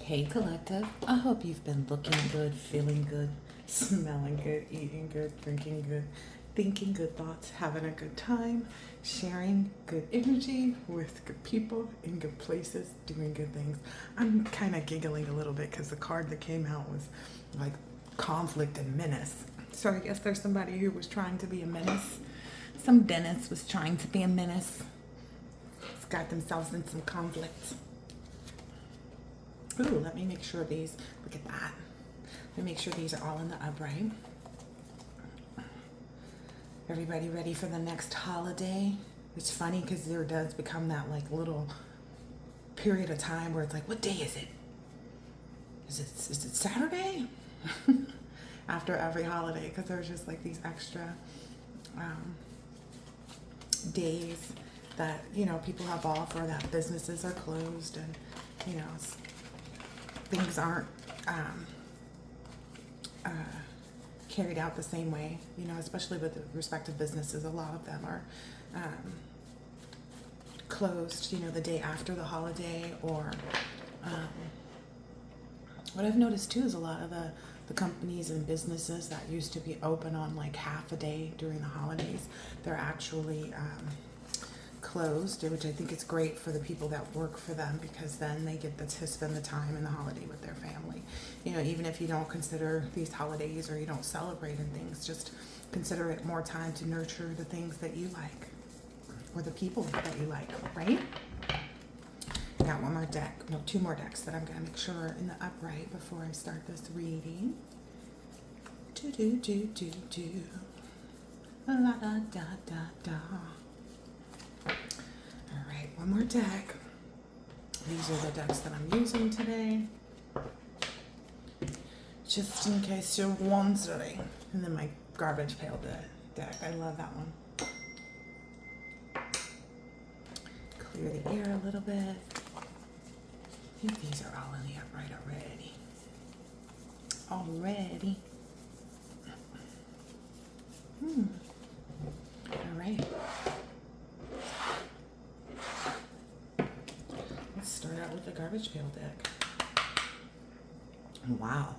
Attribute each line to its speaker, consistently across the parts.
Speaker 1: Hey collective, I hope you've been looking good, feeling good, smelling good, eating good, drinking good, thinking good thoughts, having a good time, sharing good energy with good people in good places, doing good things. I'm kind of giggling a little bit because the card that came out was like conflict and menace. So I guess there's somebody who was trying to be a menace. Some dentist was trying to be a menace. It's got themselves in some conflict. Ooh, let me make sure these, look at that. Let me make sure these are all in the upright. Everybody ready for the next holiday? It's funny because there does become that like little period of time where it's like, what day is it? Is it Saturday? After every holiday, because there's just like these extra days that, you know, people have off or that businesses are closed and, you know, things aren't carried out the same way, you know, especially with the respective businesses. A lot of them are closed, you know, the day after the holiday, or what I've noticed too is a lot of the companies and businesses that used to be open on like half a day during the holidays, they're actually closed, which I think is great for the people that work for them, because then they get to spend the time in the holiday with their family. You know, even if you don't consider these holidays or you don't celebrate and things, just consider it more time to nurture the things that you like or the people that you like, right? Got one more deck, no, two more decks that I'm gonna make sure are in the upright before I start this reading. La da da da da. All right, one more deck. These are the decks that I'm using today, just in case you're wondering. And then my garbage pail deck. I love that one. Clear the air a little bit. I think these are all in the upright already. All right. Let's start out with the garbage pail deck. Wow.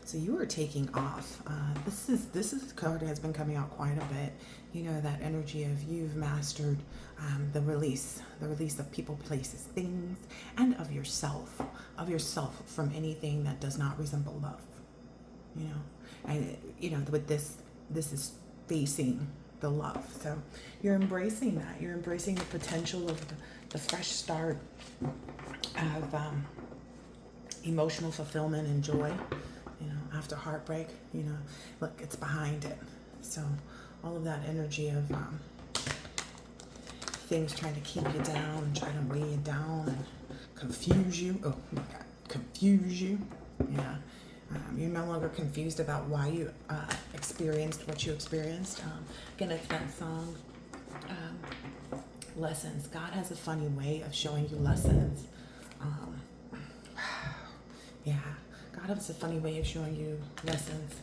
Speaker 1: So you are taking off. This is a card that has been coming out quite a bit. You know, that energy of you've mastered the release of people, places, things, and of yourself from anything that does not resemble love. You know, and you know, with this is facing the love. So you're embracing that. You're embracing the potential of the fresh start of emotional fulfillment and joy. You know, after heartbreak, you know, look, it's behind it. So all of that energy of things trying to keep you down and trying to weigh you down and confuse you. Oh my God, confuse you. Yeah. You're no longer confused about why you experienced what you experienced. Again, it's that song, Lessons. God has a funny way of showing you lessons. Yeah. God has a funny way of showing you lessons.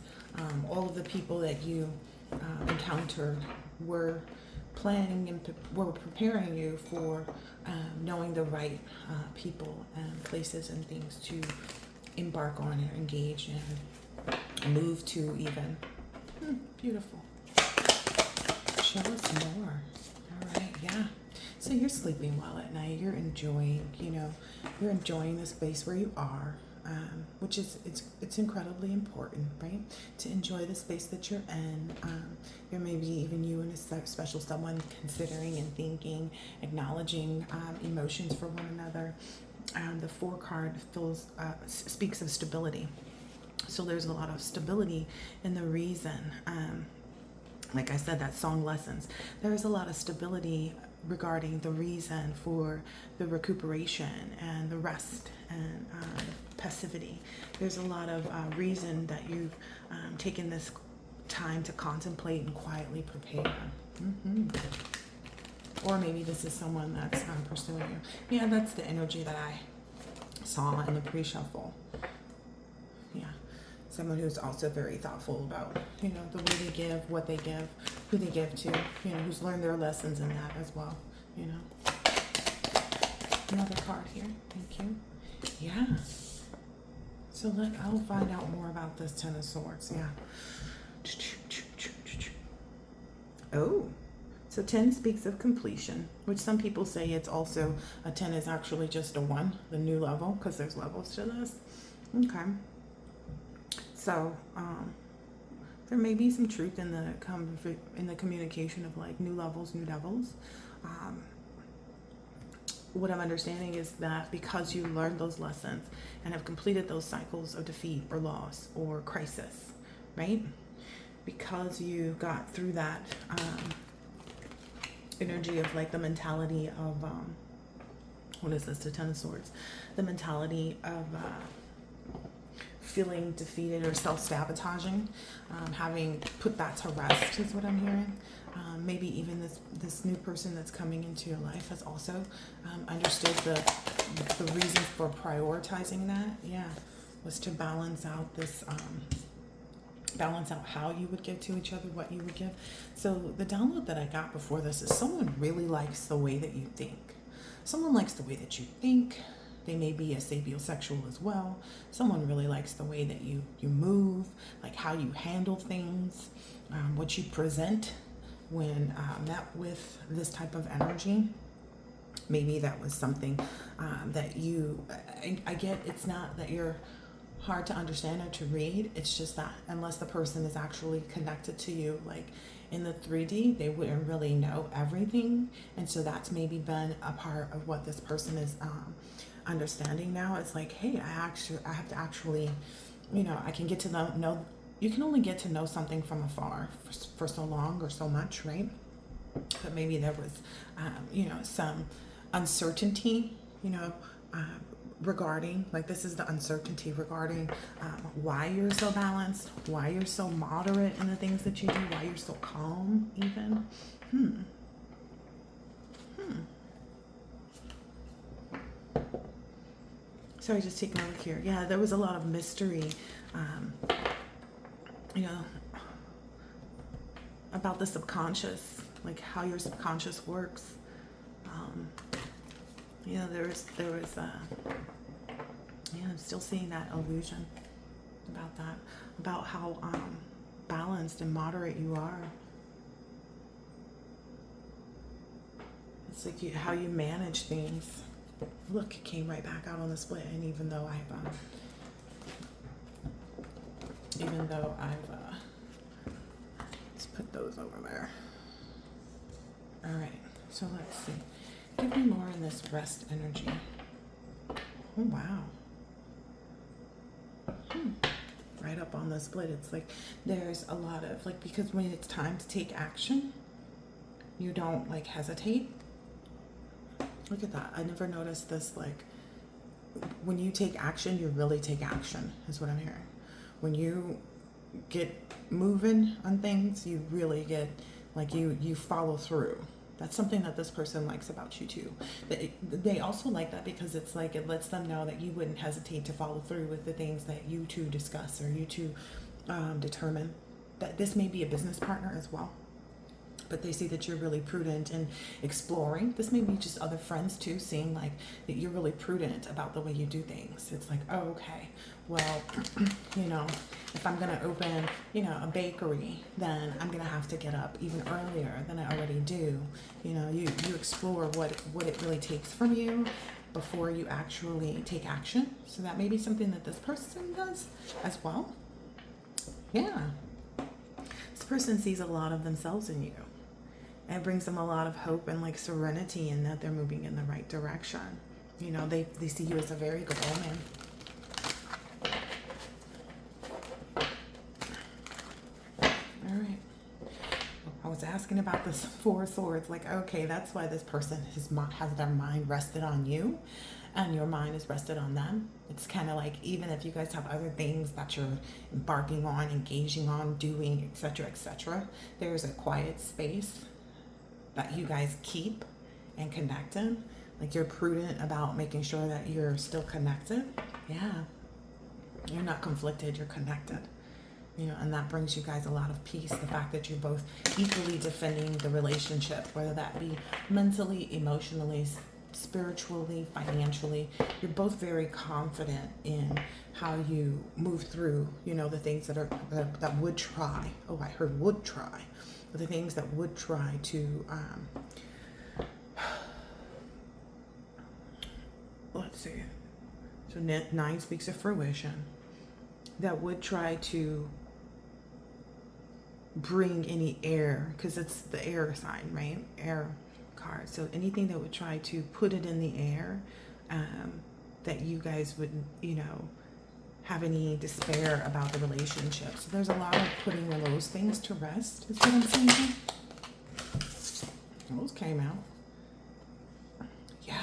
Speaker 1: All of the people that you encountered were planning and were preparing you for knowing the right people and places and things to embark on and engage in, move to even. Beautiful. Show us more. All right, yeah. So you're sleeping well at night. You're enjoying, you know, you're enjoying the space where you are. Which is, it's incredibly important, right? To enjoy the space that you're in. There may be even you and a special someone considering and thinking, acknowledging emotions for one another. The 4 card speaks of stability. So there's a lot of stability in the reason. Like I said, that song Lessons. There's a lot of stability regarding the reason for the recuperation and the rest and passivity. There's a lot of reason that you've taken this time to contemplate and quietly prepare. Or maybe this is someone that's pursuing you. Yeah, that's the energy that I saw in the pre-shuffle. Yeah, someone who's also very thoughtful about, you know, the way they give, what they give, who they give to, you know, who's learned their lessons in that as well, you know. Another card here, thank you. Yeah, So I'll find out more about this Ten of Swords. Yeah. Oh, so 10 speaks of completion, which some people say it's also, a 10 is actually just a 1, the new level, because there's levels to this. Okay. So, there may be some truth in the communication of like new levels, new devils. What I'm understanding is that because you learned those lessons and have completed those cycles of defeat or loss or crisis, right? Because you got through that energy of like the mentality of, what is this, the Ten of Swords? The mentality of feeling defeated or self-sabotaging, having put that to rest is what I'm hearing. Maybe even this new person that's coming into your life has also understood the reason for prioritizing that. Yeah, was to balance out this, balance out how you would give to each other, what you would give. So the download that I got before this is someone really likes the way that you think. Someone likes the way that you think. They may be a sapiosexual as well. Someone really likes the way that you move, like how you handle things, what you present when met with this type of energy. Maybe that was something that I get it's not that you're hard to understand or to read. It's just that unless the person is actually connected to you, like in the 3D, they wouldn't really know everything. And so that's maybe been a part of what this person is understanding now. It's like, hey, I have to actually, I can get to know, you can only get to know something from afar for so long or so much, right? But maybe there was, some uncertainty, regarding, like this is the uncertainty regarding why you're so balanced, why you're so moderate in the things that you do, why you're so calm even. Sorry, just taking a look here. Yeah, there was a lot of mystery, about the subconscious, like how your subconscious works. There was I'm still seeing that illusion about that, about how balanced and moderate you are. It's like how you manage things. Look, it came right back out on the split, and even though I've let's put those over there. All right, so let's see. Give me more in this rest energy. Oh, wow. Right up on the split. It's like there's a lot of, like, because when it's time to take action, you don't, like, hesitate. Look at that. I never noticed this, like, when you take action, you really take action, is what I'm hearing. When you get moving on things, you really get, like, you follow through. That's something that this person likes about you too. They also like that because it's like it lets them know that you wouldn't hesitate to follow through with the things that you two discuss or you two determine. That this may be a business partner as well, but they see that you're really prudent in exploring. This may be just other friends too, seeing like that you're really prudent about the way you do things. It's like, oh, okay, well, if I'm gonna open, a bakery, then I'm gonna have to get up even earlier than I already do. You explore what it really takes from you before you actually take action. So that may be something that this person does as well. Yeah. This person sees a lot of themselves in you. And it brings them a lot of hope and like serenity in that they're moving in the right direction. They see you as a very good woman. All right. I was asking about this 4 swords. Like, okay, that's why this person has their mind rested on you and your mind is rested on them. It's kind of like, even if you guys have other things that you're embarking on, engaging on, doing, etc., there's a quiet space that you guys keep and connect in. Like, you're prudent about making sure that you're still connected. Yeah. You're not conflicted, you're connected. And that brings you guys a lot of peace. The fact that you're both equally defending the relationship, whether that be mentally, emotionally, spiritually, financially. You're both very confident in how you move through, you know, the things that would try. Oh, I heard would try. The things that would try to, let's see. So 9 speaks of fruition. That would try to bring any air, because it's the air sign, right? Air card. So anything that would try to put it in the air, that you guys would, you know, have any despair about the relationship. So there's a lot of putting those things to rest, is what I'm saying. Those came out. Yeah.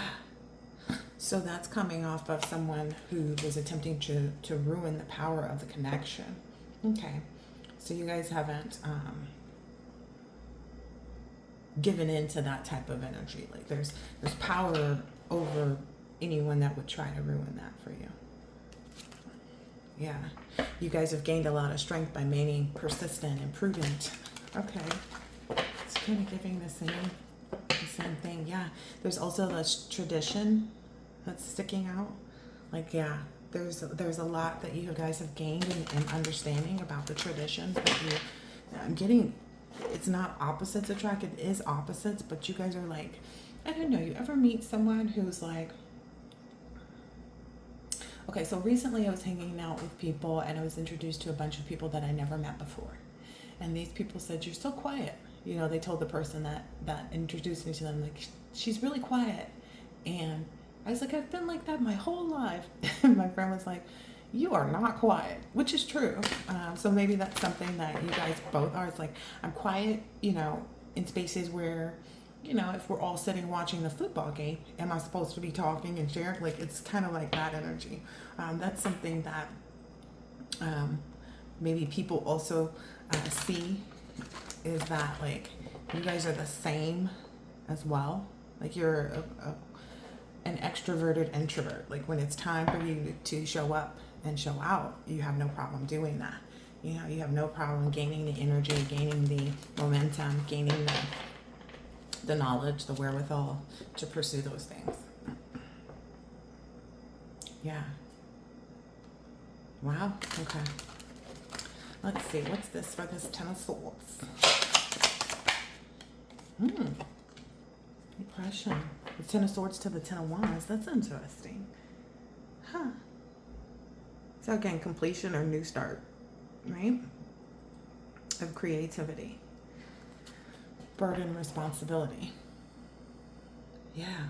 Speaker 1: So that's coming off of someone who was attempting to ruin the power of the connection. Okay. So you guys haven't given into that type of energy. Like there's power over anyone that would try to ruin that for you. Yeah. You guys have gained a lot of strength by remaining persistent and prudent. Okay. It's kind of giving the same thing. Yeah. There's also this tradition that's sticking out. Like, yeah, there's a lot that you guys have gained in understanding about the traditions that I'm getting. It's not opposites attract, it is opposites, but you guys are like, I don't know, you ever meet someone who's like, okay, so recently I was hanging out with people and I was introduced to a bunch of people that I never met before. And these people said, you're so quiet. You know, they told the person that introduced me to them, like, she's really quiet. And I was like, I've been like that my whole life. And my friend was like, you are not quiet, which is true. So maybe that's something that you guys both are. It's like, I'm quiet, you know, in spaces where, you know, if we're all sitting watching the football game, am I supposed to be talking and sharing? Like, it's kind of like that energy. That's something that maybe people also see, is that, like, you guys are the same as well. Like, you're an extroverted introvert. Like, when it's time for you to show up and show out, you have no problem doing that. You know, you have no problem gaining the energy, gaining the momentum, gaining the knowledge, the wherewithal to pursue those things. Yeah. Wow. Okay. Let's see. What's this for this 10 of Swords? Depression. The 10 of Swords to the 10 of Wands. That's interesting. Huh. So again, completion or new start, right? Of creativity. Burden, responsibility. Yeah.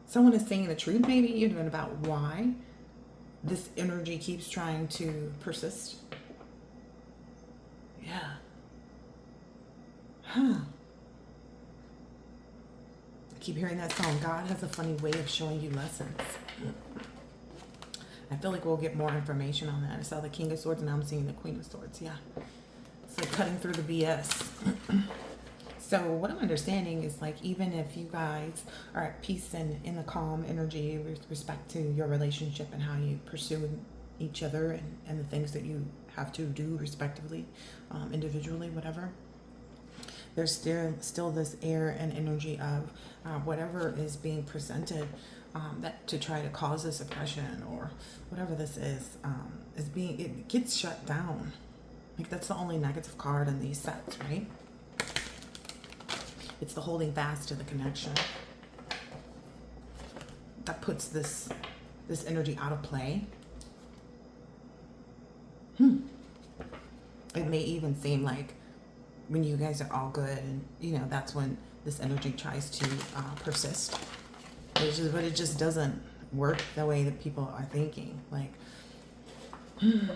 Speaker 1: Someone is saying the truth, maybe, even about why this energy keeps trying to persist. Yeah. Huh. I keep hearing that song. God has a funny way of showing you lessons. I feel like we'll get more information on that. I saw the King of Swords and now I'm seeing the Queen of Swords. Yeah. It's like cutting through the BS. So what I'm understanding is, like, even if you guys are at peace and in the calm energy with respect to your relationship and how you pursue each other and the things that you have to do respectively, individually, whatever, there's still this air and energy of whatever is being presented that to try to cause this oppression or whatever this is it gets shut down. Like, that's the only negative card in these sets, right? It's the holding fast to the connection that puts this energy out of play. It may even seem like when you guys are all good, and you know, that's when this energy tries to persist. But it just doesn't work the way that people are thinking. Like, and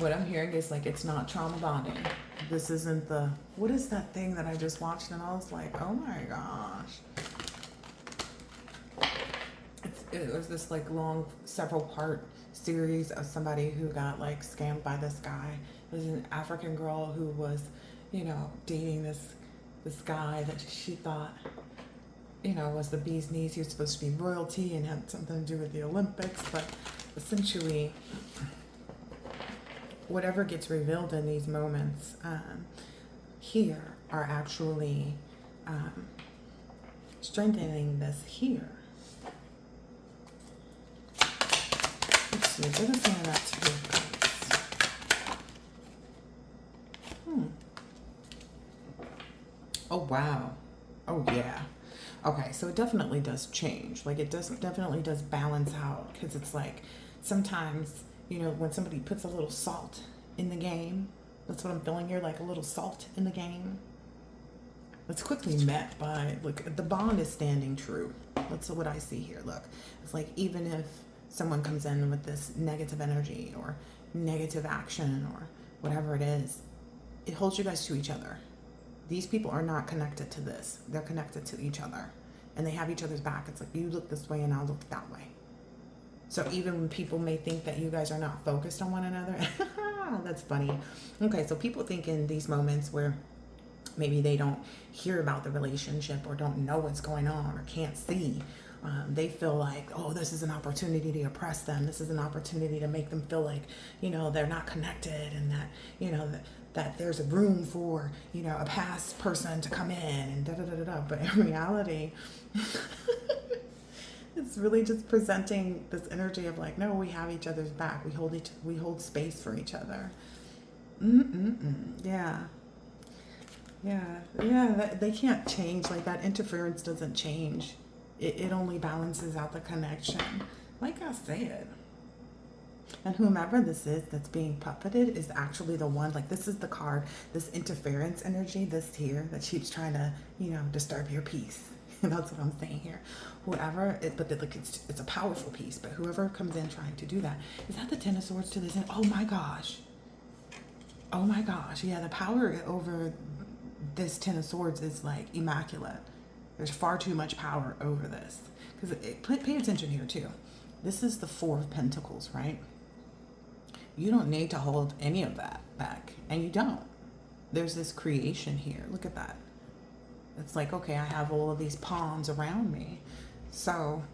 Speaker 1: what I'm hearing is, like, it's not trauma bonding. This isn't the, what is that thing that I just watched and I was like, oh my gosh. It was this, like, long, several part series of somebody who got, like, scammed by this guy. It was an African girl who was, you know, dating this guy that she thought, you know, was the bee's knees. He was supposed to be royalty and had something to do with the Olympics, but essentially, whatever gets revealed in these moments here are actually strengthening this here. Let's see, what is saying that to do? Oh, wow. Oh, yeah. Okay, so it definitely does change. Like, it definitely does balance out, because it's like sometimes, you know, when somebody puts a little salt in the game, that's what I'm feeling here, like a little salt in the game. It's quickly met by, look, the bond is standing true. That's what I see here. Look, it's like even if someone comes in with this negative energy or negative action or whatever it is, it holds you guys to each other. These people are not connected to this. They're connected to each other. And they have each other's back. It's like, you look this way and I'll look that way. So even when people may think that you guys are not focused on one another, that's funny. Okay, so people think in these moments where maybe they don't hear about the relationship or don't know what's going on or can't see, they feel like, oh, this is an opportunity to oppress them. This is an opportunity to make them feel like, you know, they're not connected, and that, you know, that there's a room for, you know, a past person to come in and da da da da da. But in reality, it's really just presenting this energy of like, no, we have each other's back. We hold space for each other. Yeah. They can't change. Like, that interference doesn't change. It only balances out the connection. Like I said. And whomever this is that's being puppeted is actually the one, like, this is the card, this interference energy, this here, that keeps trying to, you know, disturb your peace. That's what I'm saying here. Whoever, it's a powerful piece, but whoever comes in trying to do that, is that the Ten of Swords to this end? Oh my gosh. Yeah, the power over this Ten of Swords is like immaculate. There's far too much power over this. Because pay attention here too. This is the Four of Pentacles, right? You don't need to hold any of that back. And you don't. There's this creation here. Look at that. It's like, okay, I have all of these pawns around me. So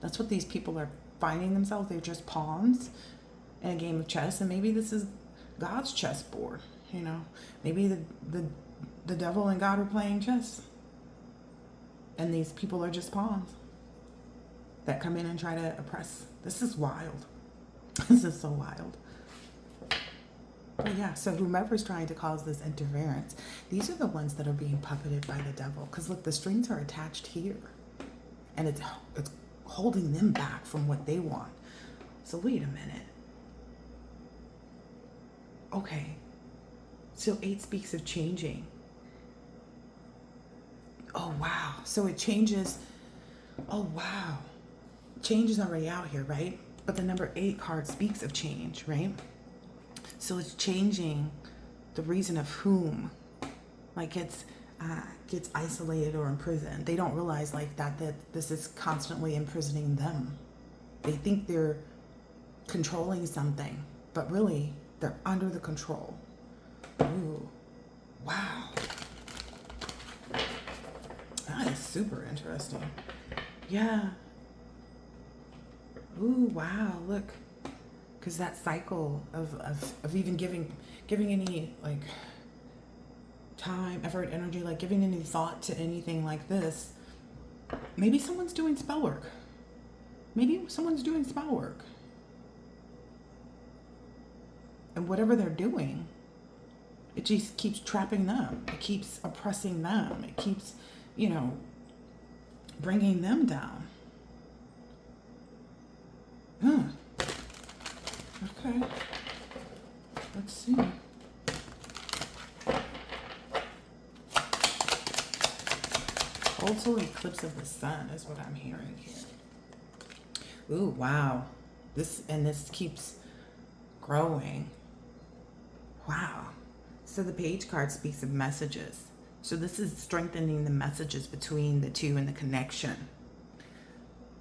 Speaker 1: that's what these people are finding themselves. They're just pawns in a game of chess. And maybe this is God's chessboard, you know. Maybe the devil and God are playing chess. And these people are just pawns that come in and try to oppress. This is wild. This is so wild. But yeah, so whomever's trying to cause this interference, these are the ones that are being puppeted by the devil. Because look, the strings are attached here. And it's holding them back from what they want. So wait a minute. Okay. So 8 speaks of changing. Oh, wow. So it changes. Oh, wow. Change is already out here, right? But the number 8 card speaks of change, right? So it's changing the reason of whom. Like, it's gets isolated or imprisoned. They don't realize like that this is constantly imprisoning them. They think they're controlling something, but really they're under the control. Ooh, wow. That is super interesting. Yeah. Ooh, wow, look. Because that cycle of even giving any like time, effort, energy, like giving any thought to anything like this. Maybe someone's doing spell work. And whatever they're doing, it just keeps trapping them. It keeps oppressing them. It keeps, you know, bringing them down. Okay. Let's see. Total eclipse of the sun is what I'm hearing here. Ooh, wow. This keeps growing. Wow. So the page card speaks of messages. So this is strengthening the messages between the two and the connection.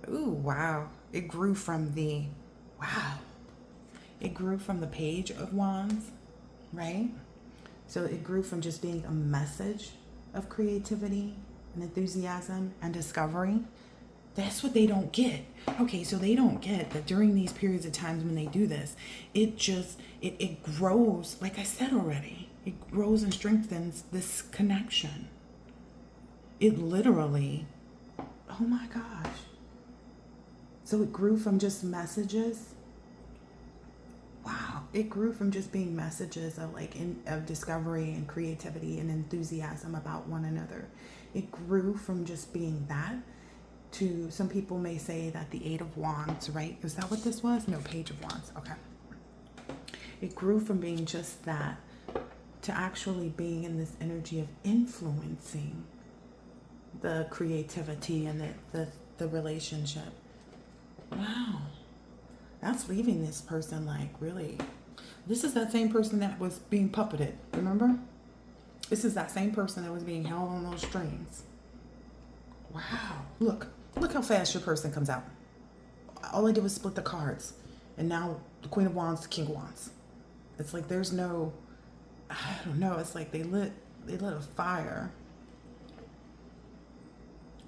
Speaker 1: Ooh, wow. It grew from the Page of Wands, right? So it grew from just being a message of creativity and enthusiasm and discovery. That's what they don't get. Okay, so they don't get that during these periods of times when they do this, it grows, like I said already, it grows and strengthens this connection. it literally, oh my gosh. So it grew from just messages. Wow. It grew from just being messages of of discovery and creativity and enthusiasm about one another. It grew from just being that to, some people may say that the Eight of Wands, right? Is that what this was? No, Page of Wands. Okay. It grew from being just that to actually being in this energy of influencing the creativity and the relationship. Wow. That's leaving this person like really. This is that same person that was being puppeted, remember? This is that same person that was being held on those strings. Wow. Look how fast your person comes out. All I did was split the cards. And now the Queen of Wands, the King of Wands. It's like there's no, I don't know, it's like they lit a fire.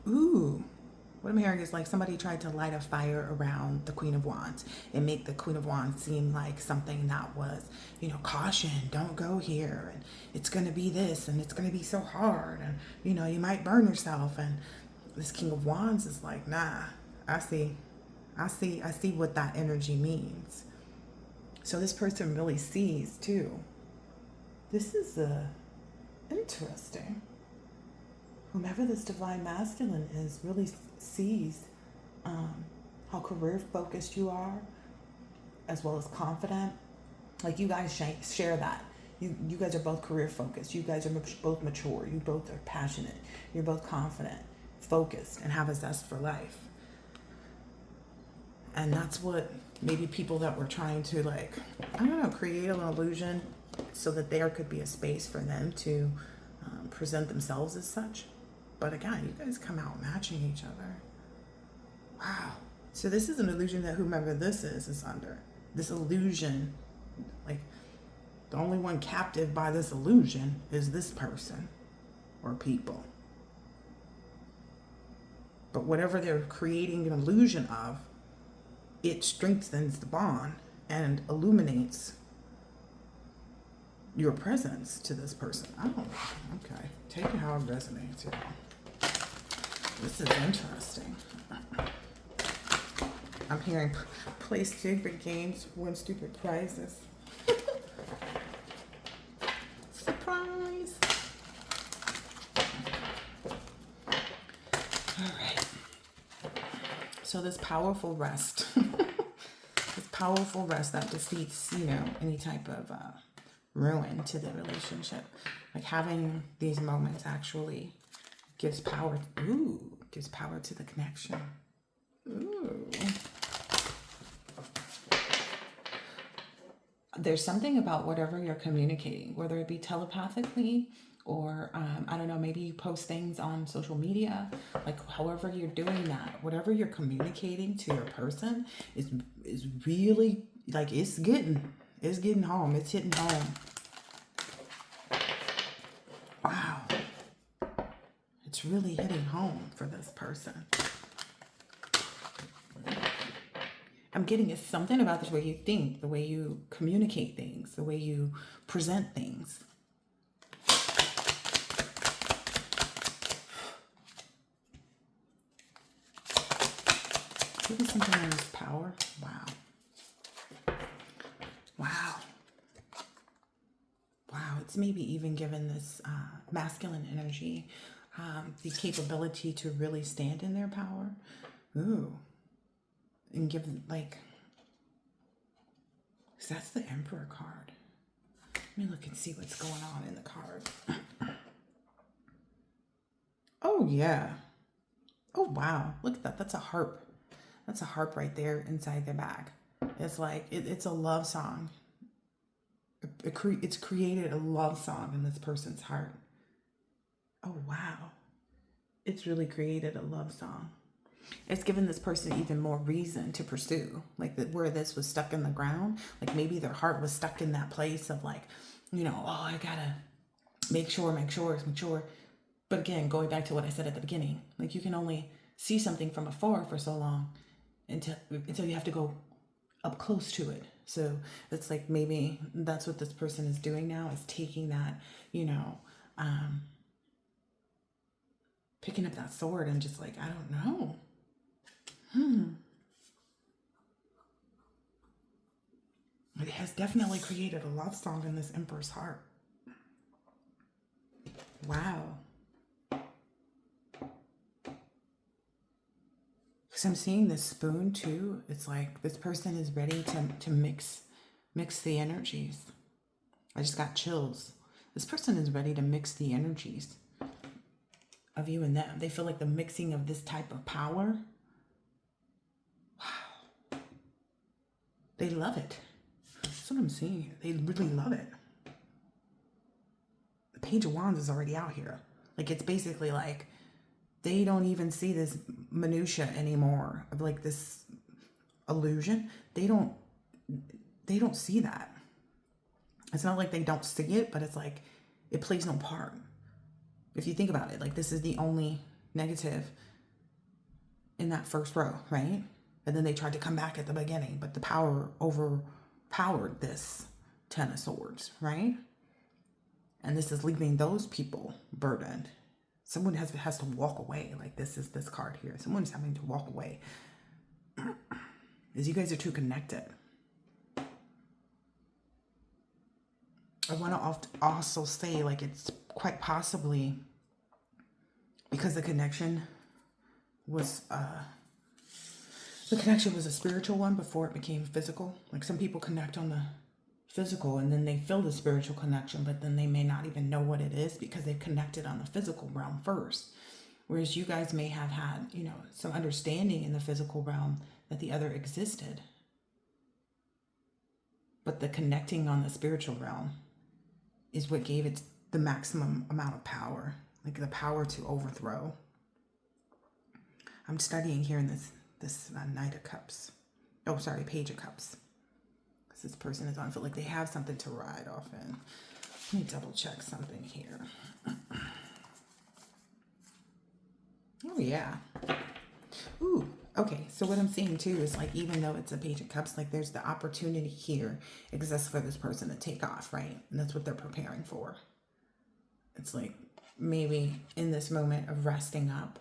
Speaker 1: Ooh. What I'm hearing is like somebody tried to light a fire around the Queen of Wands and make the Queen of Wands seem like something that was, caution, don't go here, and it's going to be this, and it's going to be so hard, and, you might burn yourself. And this King of Wands is like, nah, I see what that energy means. So this person really sees too. This is interesting. Whomever this divine masculine is really sees how career focused you are, as well as confident. Like you guys share that. You guys are both career focused. You guys are both mature. You both are passionate. You're both confident, focused, and have a zest for life. And that's what maybe people that were trying to create an illusion so that there could be a space for them to present themselves as such. But again, you guys come out matching each other. Wow. So this is an illusion that whomever this is under. This illusion, like the only one captive by this illusion is this person or people. But whatever they're creating an illusion of, it strengthens the bond and illuminates your presence to this person. Oh, okay. Take it how it resonates, y'all. This is interesting. I'm hearing play stupid games, win stupid prizes. Surprise. All right. So this powerful rest, that defeats, any type of ruin to the relationship. Like having these moments actually gives power. Ooh, gives power to the connection. Ooh. There's something about whatever you're communicating, whether it be telepathically or, I don't know, maybe you post things on social media, like however you're doing that, whatever you're communicating to your person is really, like, it's getting home. It's hitting home. Wow. It's really hitting home for this person. I'm getting it's something about this way you think, the way you communicate things, the way you present things. Maybe something that is power. Wow. Wow. Wow. It's maybe even given this masculine energy the capability to really stand in their power. Ooh. And give, like, so that's the Emperor card. Let me look and see what's going on in the card. Oh, yeah. Oh, wow. Look at that. That's a harp. That's a harp right there inside their bag. It's like, it's a love song. It's created a love song in this person's heart. Oh, wow. It's really created a love song. It's given this person even more reason to pursue, like where this was stuck in the ground. Like maybe their heart was stuck in that place of like, oh, I gotta make sure. But again, going back to what I said at the beginning, like you can only see something from afar for so long until you have to go up close to it. So it's like maybe that's what this person is doing now, is taking that, picking up that sword and just like, I don't know. It has definitely created a love song in this Emperor's heart. Wow. Because I'm seeing this spoon too. It's like this person is ready to mix the energies. I just got chills. This person is ready to mix the energies of you and them. They feel like the mixing of this type of power. Wow. They love it. That's what I'm seeing. They really love it. The Page of Wands is already out here. Like, it's basically like they don't even see this minutia anymore of like this illusion. They don't see that. It's not like they don't see it, but it's like it plays no part. If you think about it, like, this is the only negative in that first row, right? And then they tried to come back at the beginning, but the power overpowered this Ten of Swords, right? And this is leaving those people burdened. Someone has to walk away. Like, this is this card here. Someone's having to walk away. As you guys are too connected. I want to also say, like, it's quite possibly because the connection was a spiritual one before it became physical. Like, some people connect on the physical and then they feel the spiritual connection, but then they may not even know what it is because they've connected on the physical realm first. Whereas you guys may have had, you know, some understanding in the physical realm that the other existed. But the connecting on the spiritual realm is what gave it the maximum amount of power, like the power to overthrow. I'm studying here in this Knight of Cups. Oh, sorry, Page of Cups. Because this person is on, I feel like they have something to ride off in. Let me double check something here. Oh, yeah. Ooh, okay. So what I'm seeing too is, like, even though it's a Page of Cups, like, there's the opportunity here exists for this person to take off, right? And that's what they're preparing for. It's like maybe in this moment of resting up,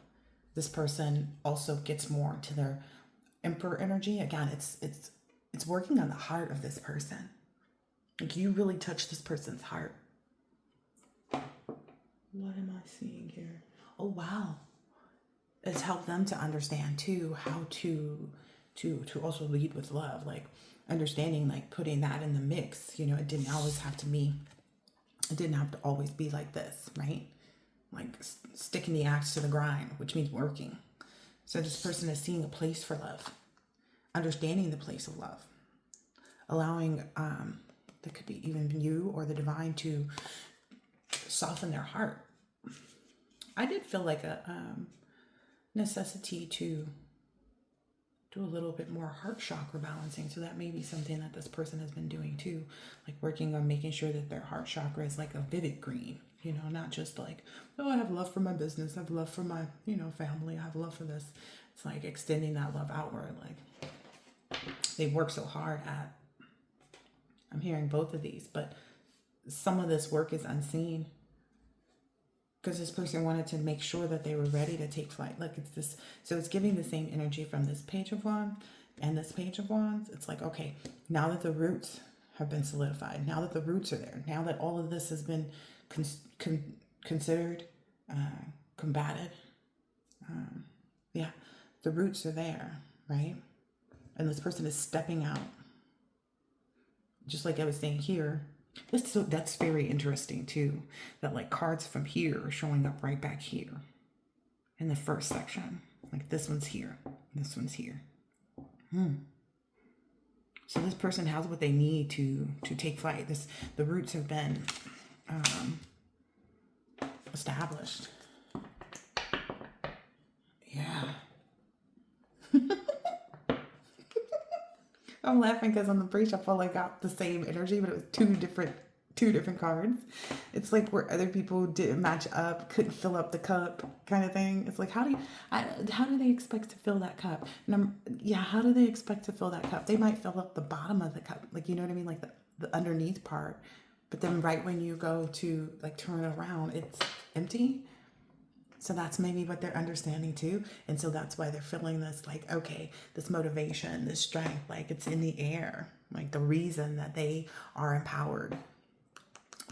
Speaker 1: this person also gets more to their Emperor energy. Again, it's working on the heart of this person. Like, you really touch this person's heart. What am I seeing here? Oh, wow. It's helped them to understand too how to also lead with love, like understanding, like putting that in the mix. You know, it didn't always have to always be like this, right? Like sticking the axe to the grind, which means working. So this person is seeing a place for love, understanding the place of love, allowing that could be even you or the divine to soften their heart. I did feel like a necessity to do a little bit more heart chakra balancing. So that may be something that this person has been doing too, like working on making sure that their heart chakra is like a vivid green, you know, not just like, oh, I have love for my business, I have love for my, you know, family, I have love for this. It's like extending that love outward. Like, they work so hard at, I'm hearing both of these, but some of this work is unseen. Because this person wanted to make sure that they were ready to take flight. Like, it's this, so it's giving the same energy from this Page of Wands and this Page of Wands. It's like, okay, now that the roots have been solidified, now that the roots are there, now that all of this has been considered, combated, the roots are there, right? And this person is stepping out. Just like I was saying here, that's very interesting too, that like cards from here are showing up right back here in the first section. Like, this one's here, this one's here. So this person has what they need to take flight. The roots have been established. Yeah. I'm laughing because on the breach I felt like I got the same energy, but it was two different cards. It's like where other people didn't match up, couldn't fill up the cup, kind of thing. It's like, how do they expect to fill that cup? And how do they expect to fill that cup? They might fill up the bottom of the cup, like, you know what I mean, like the underneath part. But then right when you go to like turn it around, it's empty. So that's maybe what they're understanding too. And so that's why they're feeling this like, okay, this motivation, this strength, like it's in the air. Like the reason that they are empowered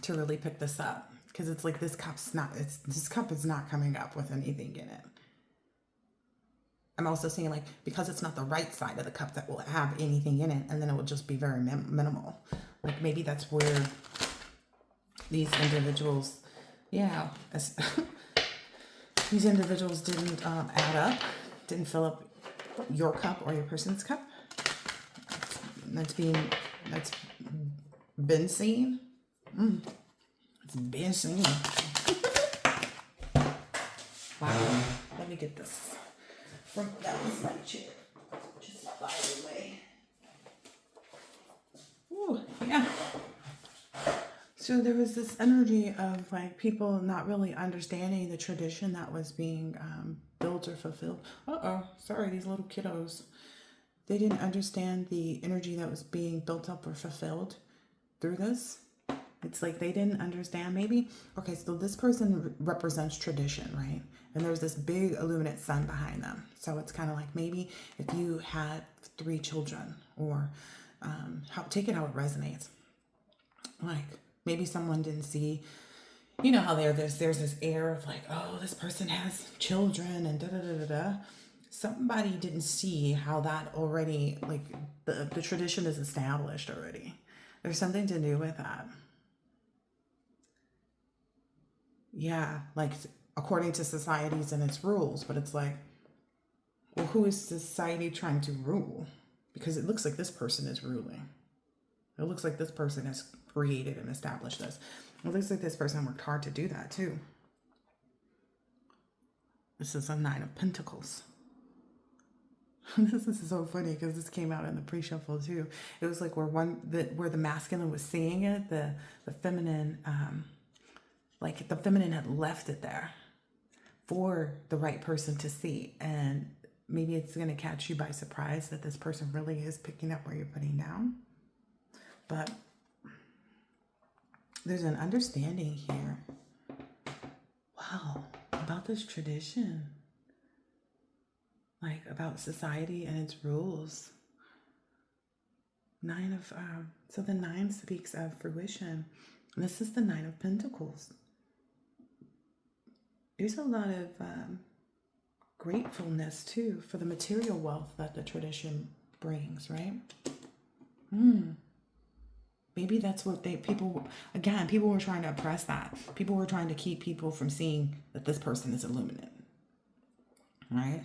Speaker 1: to really pick this up. Because it's like this cup is not coming up with anything in it. I'm also seeing like, because it's not the right side of the cup that will have anything in it, and then it will just be very minimal. Like maybe that's where these individuals, yeah, these individuals didn't add up, didn't fill up your cup or your person's cup. That's been seen. It's been seen. Wow. Let me get this. That was my chair. Just by the way. Ooh, yeah. So there was this energy of like people not really understanding the tradition that was being built or fulfilled. Sorry, these little kiddos. They didn't understand the energy that was being built up or fulfilled through this. It's like they didn't understand maybe. Okay, so this person represents tradition, right? And there's this big illuminate sun behind them. So it's kind of like maybe if you had 3 children, or take it how it resonates. Like maybe someone didn't see, you know how there's this air of like, oh, this person has children and da da da da da. Somebody didn't see how that already, like the tradition is established already. There's something to do with that. Yeah, like according to societies and its rules, but it's like, well, who is society trying to rule? Because it looks like this person is ruling. It looks like this person has created and established this. It looks like this person worked hard to do that too. This is a 9 of Pentacles. This is so funny because this came out in the pre-shuffle too. It was like where the masculine was seeing it, the feminine, like the feminine had left it there for the right person to see. And maybe it's going to catch you by surprise that this person really is picking up where you're putting down. But there's an understanding here. Wow, about this tradition. Like about society and its rules. So the 9 speaks of fruition. And this is the 9 of Pentacles. There's a lot of gratefulness too for the material wealth that the tradition brings, right? Maybe that's what people were trying to oppress that. People were trying to keep people from seeing that this person is illuminate, right?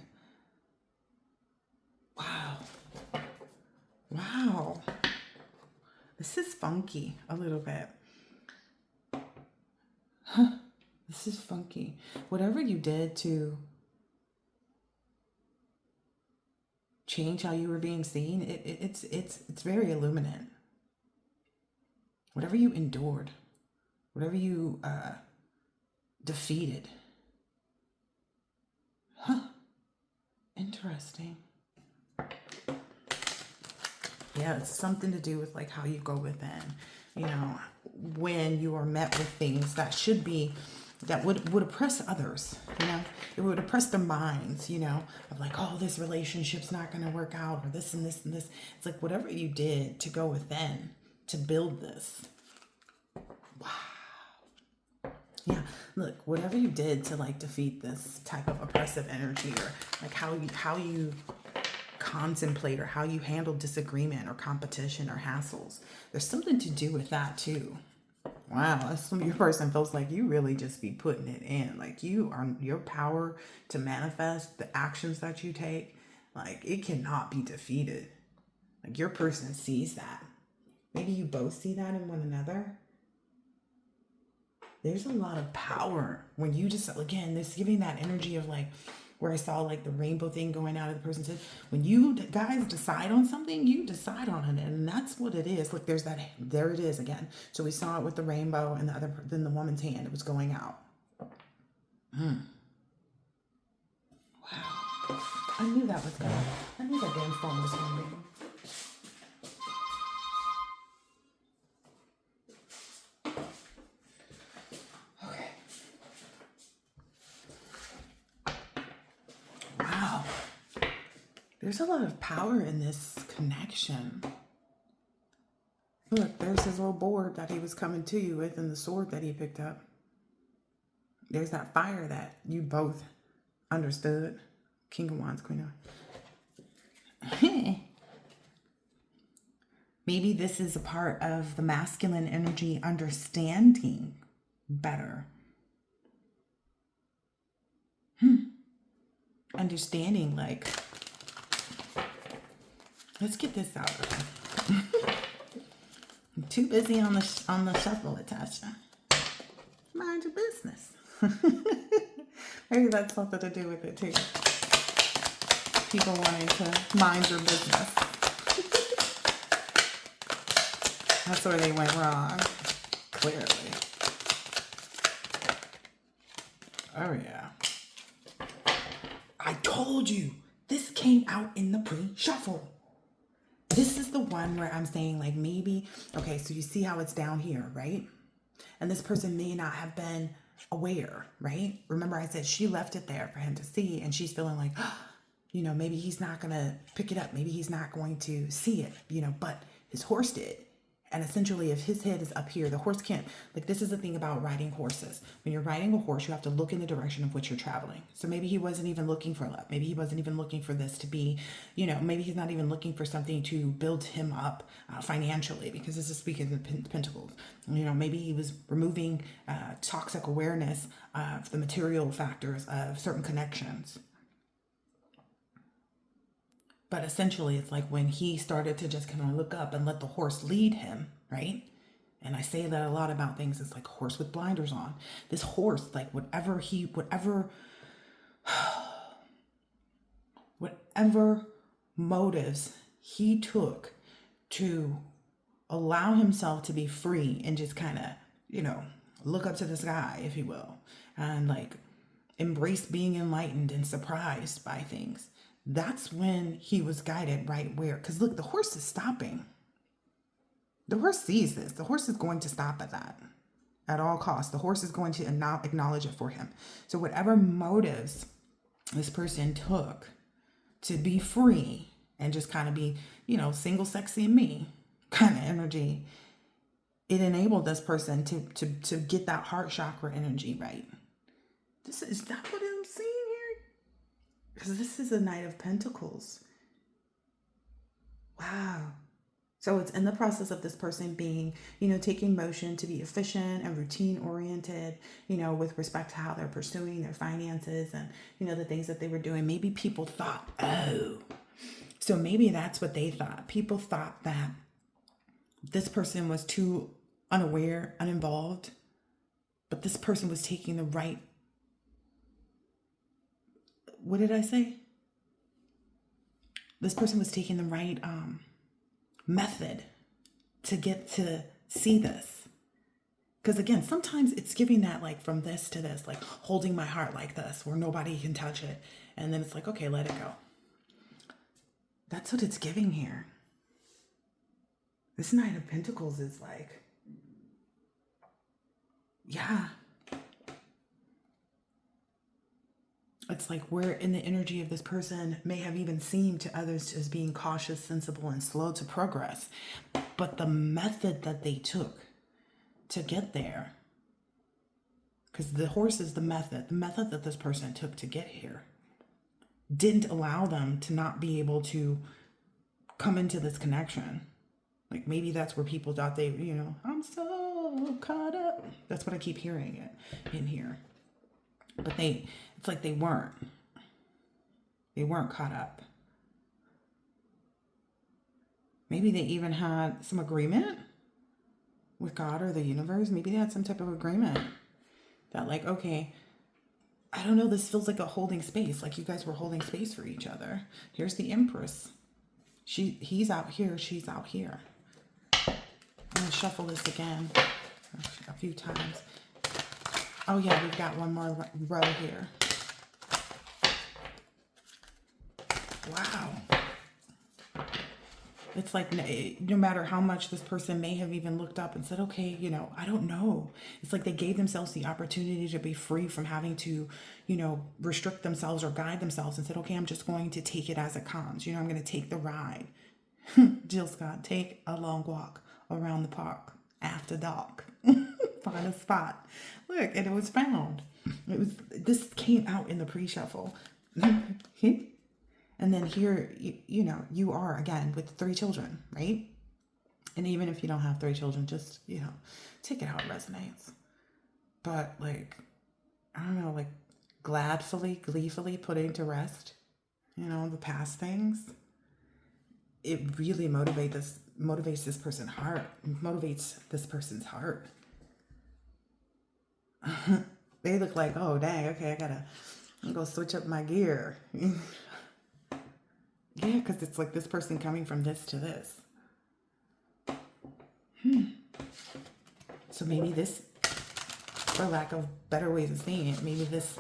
Speaker 1: Wow. This is funky a little bit. This is funky. Whatever you did to change how you were being seen, it's very illuminate. Whatever you endured, whatever you defeated. Interesting. Yeah, it's something to do with like how you go within, you know, when you are met with things that would oppress others, you know, it would oppress their minds, you know, of like, oh, this relationship's not going to work out, or this and this and this. It's like whatever you did to go within to build this. Wow. Yeah, look, whatever you did to like defeat this type of oppressive energy, or like how you contemplate, or how you handle disagreement or competition or hassles. There's something to do with that too. Wow, your person feels like you really just be putting it in. Like your power to manifest the actions that you take, like it cannot be defeated. Like your person sees that. Maybe you both see that in one another. There's a lot of power when you just, again, this giving that energy of like, where I saw like the rainbow thing going out of the person's head. When you guys decide on something, you decide on it. And that's what it is. Look, there it is again. So we saw it with the rainbow and then the woman's hand, it was going out. Wow. I knew that damn phone was going to ring. There's a lot of power in this connection. Look, there's his little board that he was coming to you with and the sword that he picked up. There's that fire that you both understood. King of Wands, Queen of... Maybe this is a part of the masculine energy understanding better. Understanding, like, let's get this out of here. I'm too busy on the shuffle, Natasha. Mind your business. Maybe that's something to do with it too. People wanting to mind your business. That's where they went wrong, clearly. Oh yeah. I told you, this came out in the pre-shuffle. This is the one where I'm saying, like, maybe, okay, so you see how it's down here, right? And this person may not have been aware, right? Remember I said she left it there for him to see, and she's feeling like, you know, maybe he's not going to pick it up. Maybe he's not going to see it, you know, but his horse did. And essentially, if his head is up here, the horse can't, like, this is the thing about riding horses. When you're riding a horse, you have to look in the direction of which you're traveling. So maybe he wasn't even looking for love. Maybe he wasn't even looking for this to be, you know, maybe he's not even looking for something to build him up financially, because this is speaking of the pentacles. You know, maybe he was removing toxic awareness of the material factors of certain connections. But essentially, it's like when he started to just kind of look up and let the horse lead him, right? And I say that a lot about things. It's like a horse with blinders on. This horse, like whatever motives he took to allow himself to be free and just kind of, you know, look up to the sky, if you will, and like embrace being enlightened and surprised by things. That's when he was guided right where, because look, the horse is stopping. The horse sees this. The horse is going to stop at that at all costs. The horse is going to acknowledge it for him. So whatever motives this person took to be free and just kind of be, you know, single, sexy, and me kind of energy, it enabled this person to get that heart chakra energy right. Is that what I'm seeing here? Because this is a Knight of Pentacles. Wow. So it's in the process of this person being, you know, taking motion to be efficient and routine oriented, you know, with respect to how they're pursuing their finances and, you know, the things that they were doing. Maybe people thought, oh, so maybe that's what they thought. People thought that this person was too unaware, uninvolved, but this person was taking the right, what did I say? This person was taking the right method to get to see this. Because again, sometimes it's giving that like from this to this, like holding my heart like this where nobody can touch it. And then it's like, okay, let it go. That's what it's giving here. This Knight of Pentacles is like, yeah. It's like where in the energy of this person may have even seemed to others as being cautious, sensible, and slow to progress. But the method that they took to get there, because the horse is the method that this person took to get here, didn't allow them to not be able to come into this connection. Like maybe that's where people thought they, you know, I'm so caught up. That's what I keep hearing it in here. But it's like they weren't caught up. Maybe they even had some agreement with God or the universe. Maybe they had some type of agreement that like, okay, I don't know, this feels like a holding space. Like you guys were holding space for each other. Here's the Empress. He's out here, she's out here. I'm gonna shuffle this again a few times. Oh yeah, we've got one more row here. Wow. It's like no matter how much this person may have even looked up and said, okay, I don't know. It's like they gave themselves the opportunity to be free from having to, restrict themselves or guide themselves and said, okay, I'm just going to take it as it comes. I'm going to take the ride. Jill Scott, take a long walk around the park after dark. Find a spot. Look, and it was found. This came out in the pre-shuffle. And then here, you are again with 3 children, right? And even if you don't have 3 children, just, take it how it resonates. But like, I don't know, like gleefully putting to rest, the past things. It really motivates this person's heart. They look like, oh dang, okay, I'm gonna switch up my gear. Yeah, because it's like this person coming from this to this. So maybe this, for lack of better ways of saying it, maybe this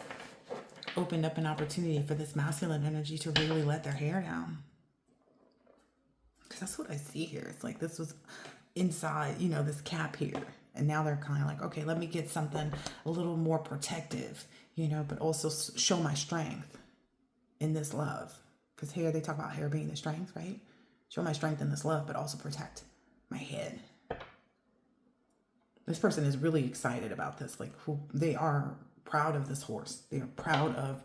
Speaker 1: opened up an opportunity for this masculine energy to really let their hair down. Because that's what I see here. It's like this was inside, this cap here. And now they're kind of like, okay, let me get something a little more protective, but also show my strength in this love. Because here they talk about hair being the strength, right? Show my strength in this love, but also protect my head. This person is really excited about this. Like, they are proud of this horse. They are proud of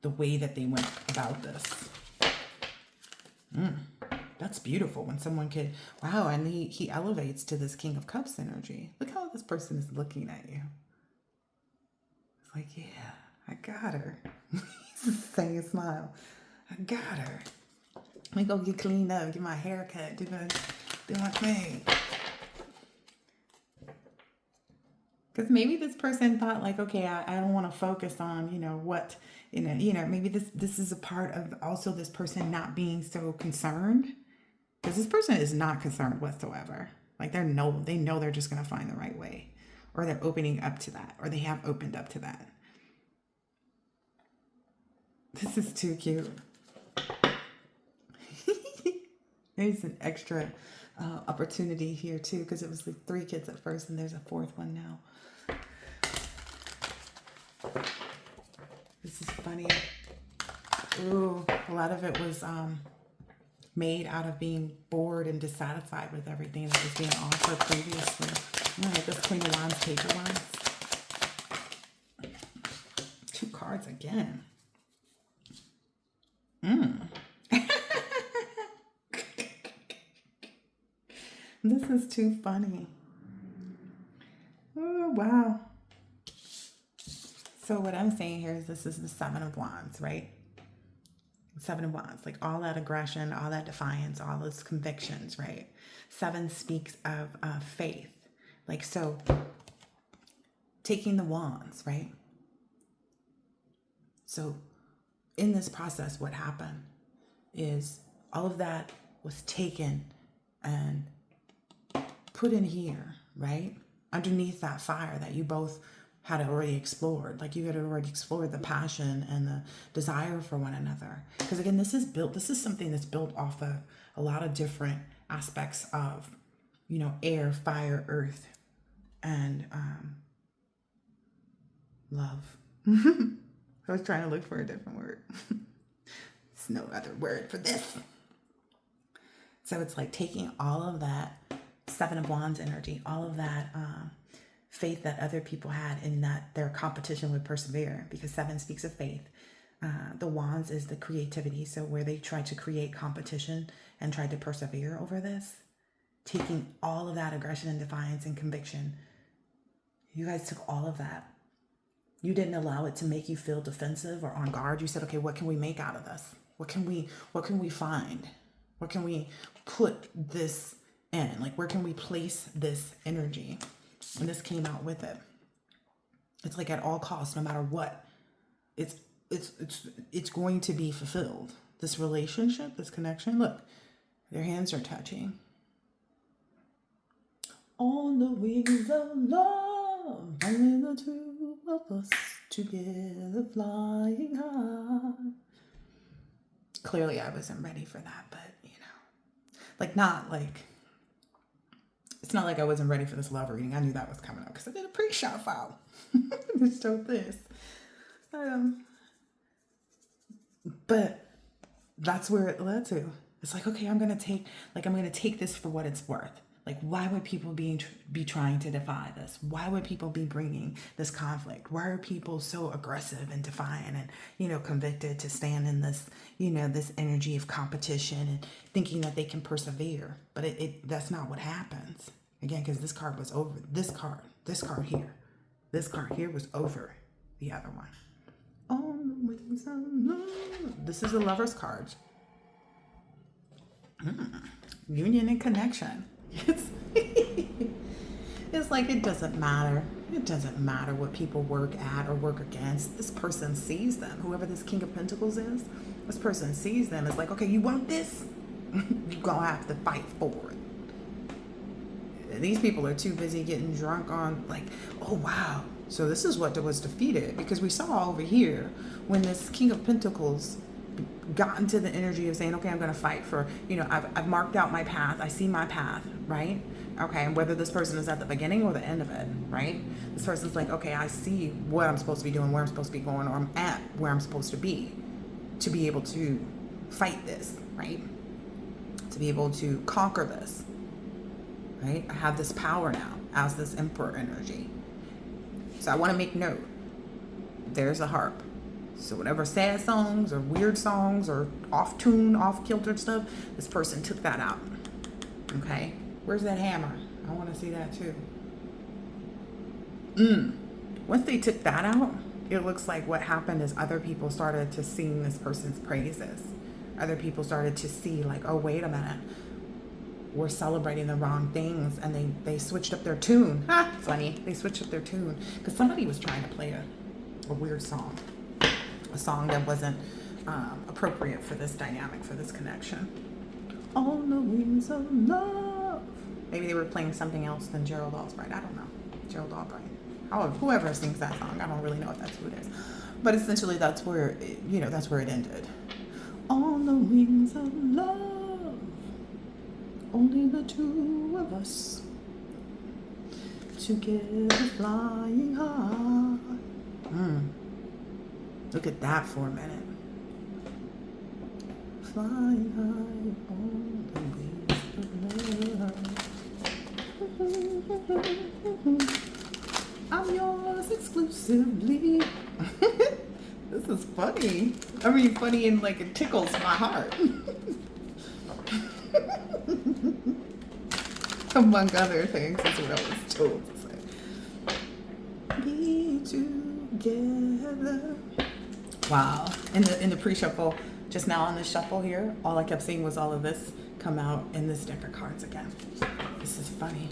Speaker 1: the way that they went about this. That's beautiful when someone could, wow, and he elevates to this King of Cups energy. Look how this person is looking at you. It's like, yeah, I got her. He's saying a smile. I got her. Let me go get cleaned up, get my hair cut, do my thing. Because maybe this person thought like, okay, I don't want to focus on, what, maybe this is a part of also this person not being so concerned. Because this person is not concerned whatsoever. Like they know they're just going to find the right way. Or they're opening up to that. Or they have opened up to that. This is too cute. There's an extra opportunity here too, because it was like 3 kids at first and there's a 4th one now. This is funny. Ooh, a lot of it was made out of being bored and dissatisfied with everything that was being offered previously. Like this Queen of Wands paper ones. 2 cards again. This is too funny. Oh, wow. So what I'm saying here is this is the 7 of Wands, right? 7 of Wands, like all that aggression, all that defiance, all those convictions, right? 7 speaks of faith. Like, so taking the wands, right? So in this process, what happened is all of that was taken and put in here, right? Underneath that fire that you both had already explored. Like you had already explored the passion and the desire for one another. Because again, this is something that's built off of a lot of different aspects of, air, fire, earth, and love. I was trying to look for a different word. There's no other word for this. So it's like taking all of that 7 of Wands energy, all of that faith that other people had in that their competition would persevere, because 7 speaks of faith. The Wands is the creativity. So where they tried to create competition and tried to persevere over this, taking all of that aggression and defiance and conviction. You guys took all of that. You didn't allow it to make you feel defensive or on guard. You said, okay, what can we make out of this? What can we find? Where can we put this in? Like, where can we place this energy? And this came out with it. It's like at all costs, no matter what, it's going to be fulfilled. This relationship, this connection, look, their hands are touching. On the wings of love, only the 2 of us together flying high. Clearly I wasn't ready for that, but Like, not like, it's not like I wasn't ready for this love reading. I knew that was coming up because I did a pre-shot file. Just showed this. But that's where it led to. It's like, okay, I'm gonna take this for what it's worth. Like, why would people be trying to defy this? Why would people be bringing this conflict? Why are people so aggressive and defiant and, convicted to stand in this, this energy of competition and thinking that they can persevere? But that's not what happens. Again, because this card was over. This card here was over the other one. On the wings of love. This is a lover's card. Union and connection. It's like, it doesn't matter. It doesn't matter what people work at or work against. This person sees them. Whoever this King of Pentacles is, this person sees them. It's like, okay, you want this? You're going to have to fight for it. These people are too busy getting drunk on, like, oh, wow. So this is what was defeated, because we saw over here when this King of Pentacles got into the energy of saying, okay, I'm going to fight for, I've marked out my path. I see my path, right? Okay. And whether this person is at the beginning or the end of it, right? This person's like, okay, I see what I'm supposed to be doing, where I'm supposed to be going, or I'm at where I'm supposed to be able to fight this, right? To be able to conquer this, right? I have this power now as this Emperor energy. So I want to make note, there's a harp. So whatever sad songs or weird songs or off tune, off kiltered stuff, this person took that out. Okay. Where's that hammer? I want to see that too. Once they took that out, it looks like what happened is other people started to sing this person's praises. Other people started to see, like, oh, wait a minute. We're celebrating the wrong things, and they switched up their tune. Funny. They switched up their tune because somebody was trying to play a weird song. A song that wasn't appropriate for this dynamic, for this connection. On the wings of love. Maybe they were playing something else than Gerald Albright. I don't know. Gerald Albright. Whoever sings that song, I don't really know if that's who it is. But essentially, that's where it ended. On the wings of love, only the two of us, together flying high. Look at that for a minute. Flying high on the wings of love. I'm yours exclusively. This is funny. I mean, funny and like it tickles my heart. Among other things, is what I was told to say. Be together. Wow. In the pre-shuffle, just now on the shuffle here, all I kept seeing was all of this come out in this deck of cards again. This is funny.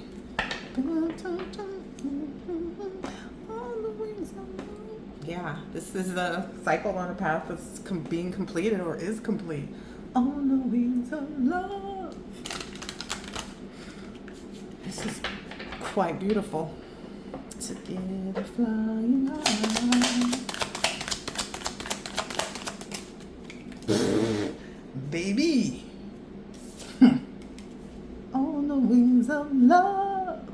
Speaker 1: Yeah, this is the cycle on a path that's being completed or is complete. On the wings of love. This is quite beautiful. Together flying high. Baby. On the wings of love.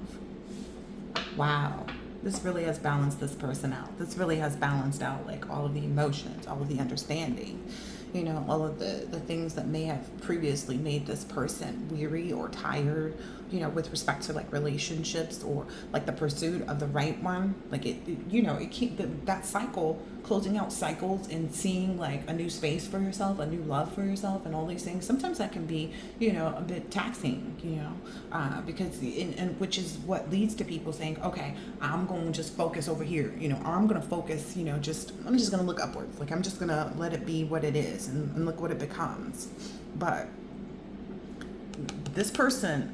Speaker 1: Wow. This really has balanced this person out. This really has balanced out like all of the emotions, all of the understanding, all of the things that may have previously made this person weary or tired, with respect to like relationships or like the pursuit of the right one. Like it that cycle, closing out cycles and seeing like a new space for yourself, a new love for yourself, and all these things. Sometimes that can be, a bit taxing, because which is what leads to people saying, okay, I'm going to just focus over here, or I'm going to focus, I'm just going to look upwards. Like I'm just going to let it be what it is and look what it becomes. But this person,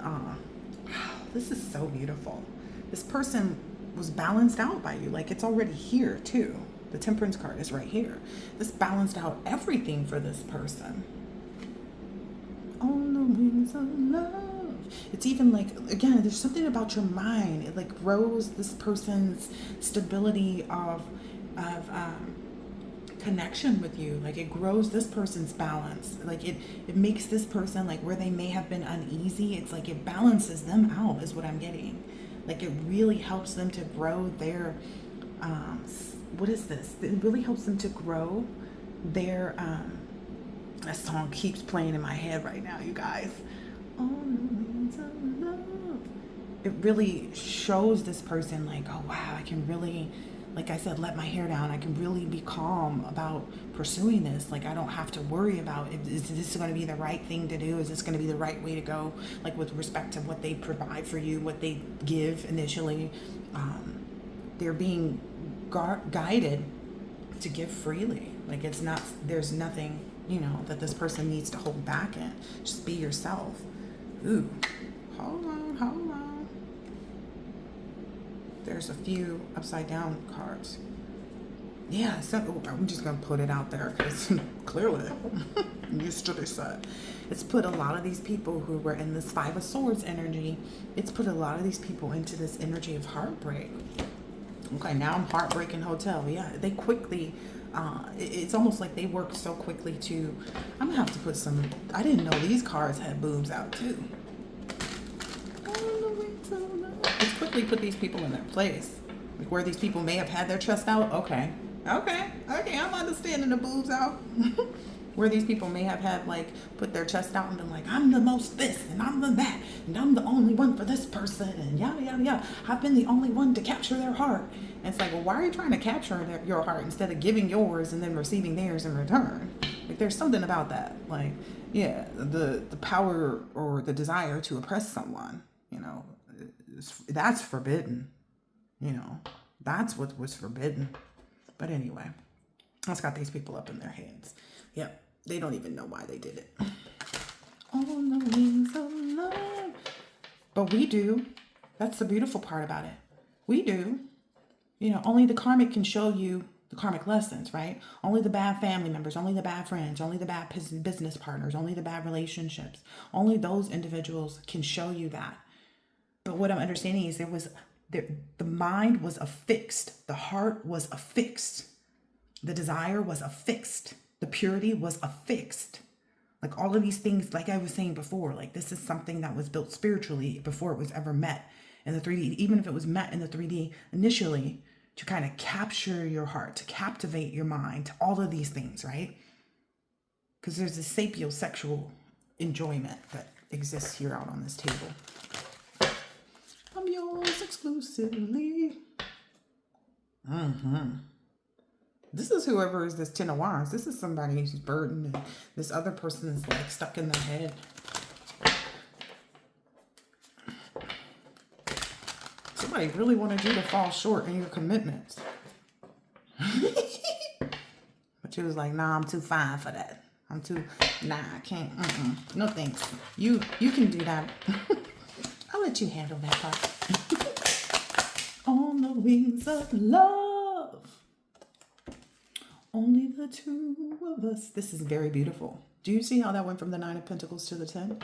Speaker 1: this is so beautiful. This person was balanced out by you. Like it's already here too. The Temperance card is right here. This balanced out everything for this person. On the wings of love. It's even like, again, there's something about your mind. It like grows this person's stability of connection with you. Like it grows this person's balance. Like it makes this person, like where they may have been uneasy, it's like it balances them out is what I'm getting. Like it really helps them to grow their, what is this? It really helps them to grow their, that song keeps playing in my head right now, you guys. On the wings of love. It really shows this person like, oh wow, I can really, like I said, let my hair down. I can really be calm about pursuing this. Like I don't have to worry about, is this going to be the right thing to do? Is this going to be the right way to go? Like with respect to what they provide for you, what they give initially. They're being guided to give freely. Like it's not, there's nothing, that this person needs to hold back in. Just be yourself. Ooh, hold on. There's a few upside down cards. Yeah, so I'm just going to put it out there because clearly, used to be said. It's put a lot of these people who were in this Five of Swords energy, it's put a lot of these people into this energy of heartbreak. Okay, now I'm heartbreaking hotel. Yeah, they quickly, it's almost like they work so quickly to, I'm going to have to put some, I didn't know these cards had boobs out too. Let's quickly put these people in their place. Like where these people may have had their chest out. Okay, I'm understanding the boobs out. Where these people may have had like put their chest out and been like, I'm the most this and I'm the that and I'm the only one for this person and yada yada yada. I've been the only one to capture their heart. And it's like, well, why are you trying to capture your heart instead of giving yours and then receiving theirs in return? Like there's something about that. Like, yeah, the power or the desire to oppress someone, that's forbidden. That's what was forbidden. But anyway, that's got these people up in their heads. Yep. They don't even know why they did it. On the wings of love. But we do. That's the beautiful part about it. We do. Only the karmic can show you the karmic lessons, right? Only the bad family members, only the bad friends, only the bad business partners, only the bad relationships. Only those individuals can show you that. But what I'm understanding is the mind was affixed. The heart was affixed. The desire was affixed. The purity was affixed. Like all of these things, like I was saying before, like this is something that was built spiritually before it was ever met in the 3D, even if it was met in the 3D initially to kind of capture your heart, to captivate your mind, to all of these things, right? Because there's a sapiosexual enjoyment that exists here out on this table. I'm yours exclusively. This is whoever is this Ten of Wands. This is somebody who's burdened and this other person is like stuck in their head. Somebody really wanted you to fall short in your commitments. But you was like, nah, I'm too fine for that. I can't. No thanks. You can do that. I'll let you handle that part. On the wings of love. Only the two of us. This is very beautiful. Do you see how that went from the 9 of Pentacles to the 10?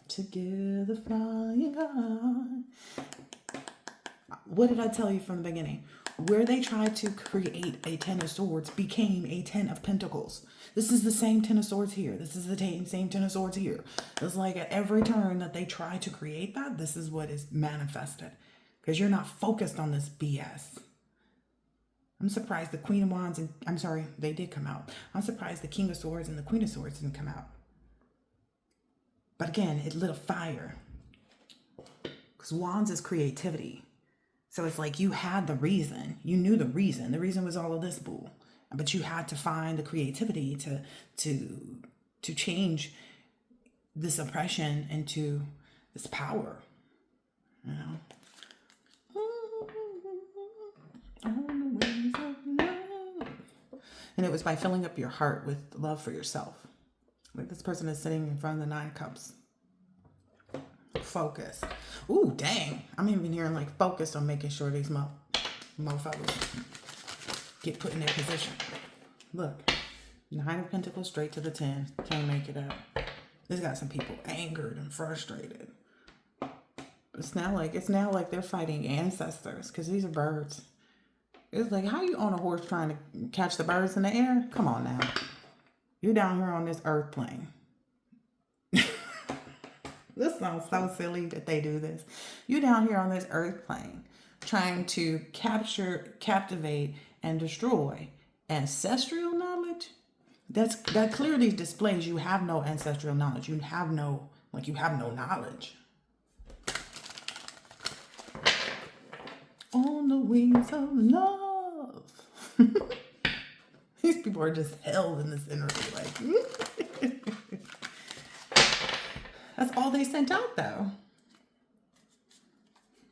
Speaker 1: Together flying high. What did I tell you from the beginning? Where they tried to create a 10 of Swords became a 10 of Pentacles. This is the same 10 of Swords here. This is the same 10 of Swords here. It's like at every turn that they try to create that, this is what is manifested. Because you're not focused on this BS. I'm surprised the Queen of Wands and, I'm sorry, they did come out. I'm surprised the King of Swords and the Queen of Swords didn't come out. But again, it lit a fire. Because Wands is creativity. So it's like you had the reason. You knew the reason. The reason was all of this bull. But you had to find the creativity to change this oppression into this power. And it was by filling up your heart with love for yourself. Like this person is sitting in front of the 9 of Cups. Focus. Ooh, dang. I'm even hearing like focus on making sure these motherfuckers get put in their position. Look. 9 of Pentacles straight to the 10. Can't make it up. This got some people angered and frustrated. It's now like they're fighting ancestors because these are birds. It's like, how you on a horse trying to catch the birds in the air? Come on now. You're down here on this earth plane. This sounds so silly that they do this. You're down here on this earth plane trying to capture, captivate, and destroy ancestral knowledge. That clearly displays you have no ancestral knowledge. You have no knowledge. On the wings of love. These people are just held in this energy. Like, that's all they sent out, though.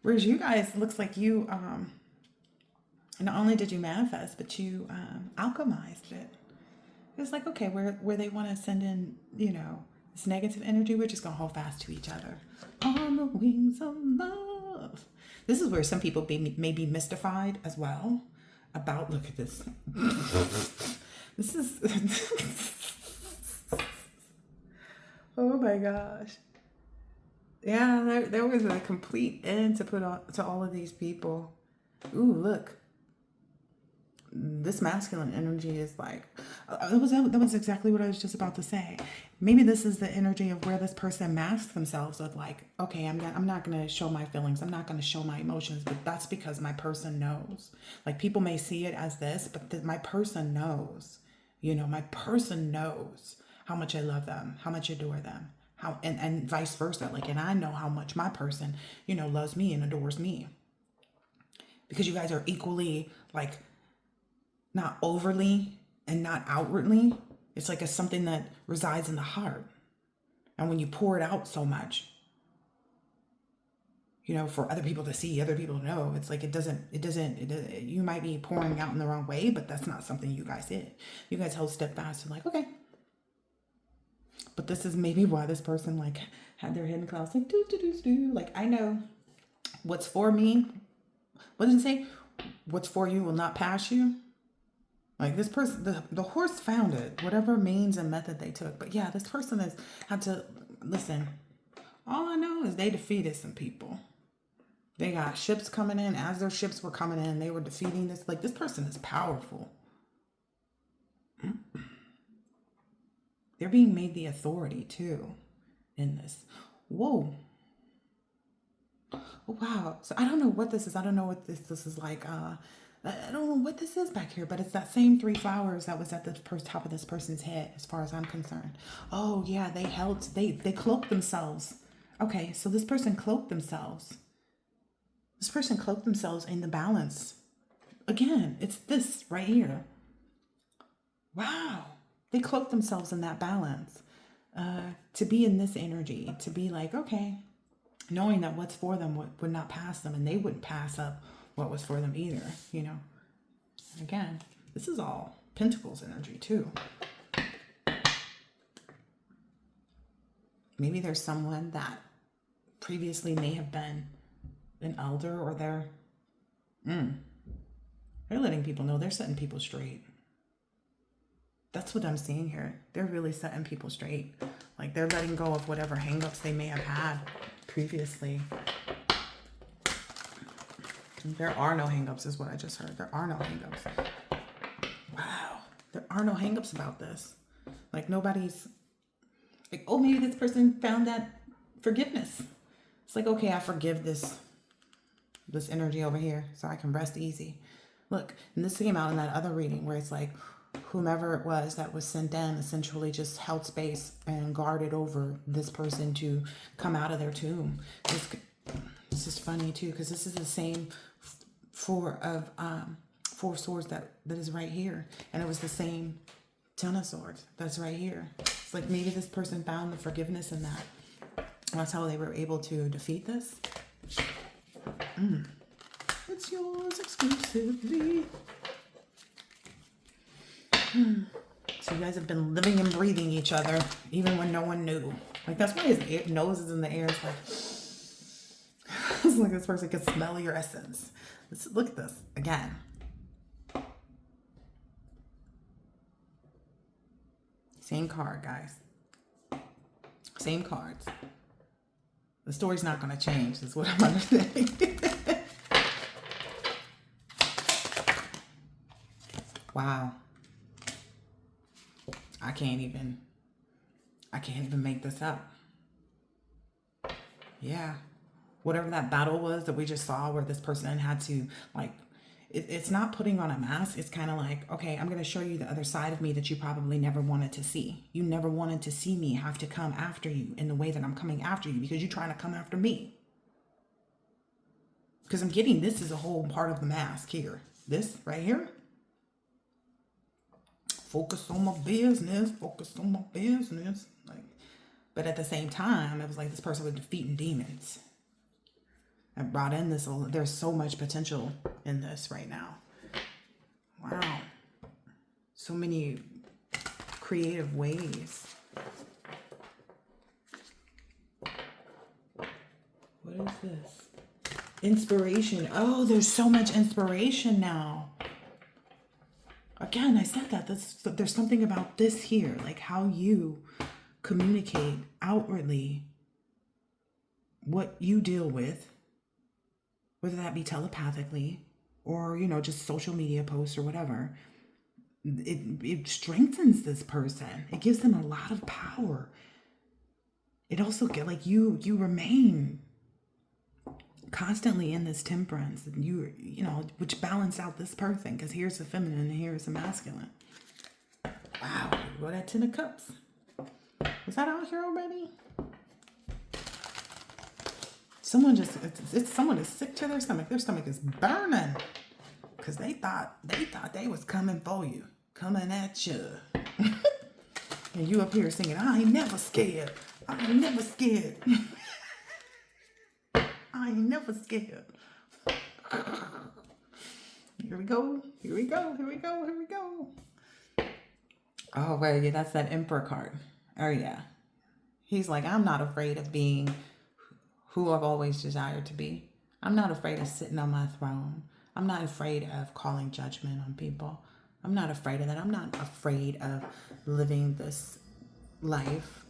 Speaker 1: Whereas you guys, looks like you, not only did you manifest, but you alchemized it. It's like, okay, where they want to send in, this negative energy, we're just going to hold fast to each other. On the wings of love. This is where some people may be mystified as well about, look at this. This is, oh my gosh. Yeah, there was a complete end to put on to all of these people. Ooh, look. This masculine energy is like, that was exactly what I was just about to say. Maybe this is the energy of where this person masks themselves with, like, okay, I'm not going to show my feelings. I'm not going to show my emotions, but that's because my person knows. Like, people may see it as this, but my person knows. My person knows how much I love them, how much I adore them, and vice versa. Like, and I know how much my person, loves me and adores me. Because you guys are equally, like, not overly and not outwardly. It's like it's something that resides in the heart. And when you pour it out so much, for other people to see, other people to know, it's like it doesn't, you might be pouring out in the wrong way, but that's not something you guys did. You guys held steadfast and like, okay. But this is maybe why this person, like, had their head in clouds, like, do. Like, I know what's for me. What does it say? What's for you will not pass you. Like, this person, the horse found it, whatever means and method they took. But yeah, this person has had to, listen, all I know is they defeated some people. They got ships coming in. As their ships were coming in, they were defeating this. Like, this person is powerful. They're being made the authority, too, in this. Whoa. Wow. So I don't know what this is. I don't know what this is like. I don't know what this is back here, but it's that same 3 flowers that was at the top of this person's head, as far as I'm concerned. Oh, yeah, they cloaked themselves. Okay, so this person cloaked themselves. This person cloaked themselves in the balance. Again, it's this right here. Wow. They cloaked themselves in that balance. To be in this energy, to be like, okay, knowing that what's for them would not pass them, and they wouldn't pass up what was for them either, Again, this is all Pentacles energy too. Maybe there's someone that previously may have been an elder, or they're letting people know, they're setting people straight. That's what I'm seeing here. They're really setting people straight. Like, they're letting go of whatever hangups they may have had previously. There are no hangups is what I just heard. There are no hangups. Wow. There are no hangups about this. Like, nobody's like, oh, maybe this person found that forgiveness. It's like, okay, I forgive this energy over here so I can rest easy. Look, and this came out in that other reading where it's like, whomever it was that was sent in essentially just held space and guarded over this person to come out of their tomb. This is funny too, because this is the same four swords that is right here, and it was the same 10 of swords that's right here. It's like maybe this person found the forgiveness in that. That's how they were able to defeat this. It's yours exclusively. So you guys have been living and breathing each other even when no one knew. Like, that's why his nose is in the air. It's like, it's like this person can smell your essence. Look at this again. Same card, guys. Same cards. The story's not going to change, is what I'm understanding. Wow. I can't even make this up. Yeah. Whatever that battle was that we just saw where this person had to like, it's not putting on a mask. It's kind of like, okay, I'm going to show you the other side of me that you probably never wanted to see. You never wanted to see me have to come after you in the way that I'm coming after you because you're trying to come after me. Because I'm getting this is a whole part of the mask here. This right here. Focus on my business. Focus on my business. Like, but at the same time, it was like this person was defeating demons. I brought in this. There's so much potential in this right now. Wow. So many creative ways. What is this? Inspiration. Oh, there's so much inspiration now. Again, I said that. There's something about this here, like how you communicate outwardly what you deal with, whether that be telepathically or, just social media posts or whatever. It strengthens this person. It gives them a lot of power. It also get like you remain constantly in this temperance, and which balance out this person, because here's the feminine and here's the masculine. Wow, what that 10 of cups? Was that out here already? Someone someone is sick to their stomach. Their stomach is burning because they thought they was coming for you, coming at you, and you up here singing, "I ain't never scared. I ain't never scared." I ain't never scared. Here we go. Here we go. Here we go. Here we go. Oh, wait, yeah, that's that Emperor card. Oh, yeah. He's like, I'm not afraid of being who I've always desired to be. I'm not afraid of sitting on my throne. I'm not afraid of calling judgment on people. I'm not afraid of that. I'm not afraid of living this life.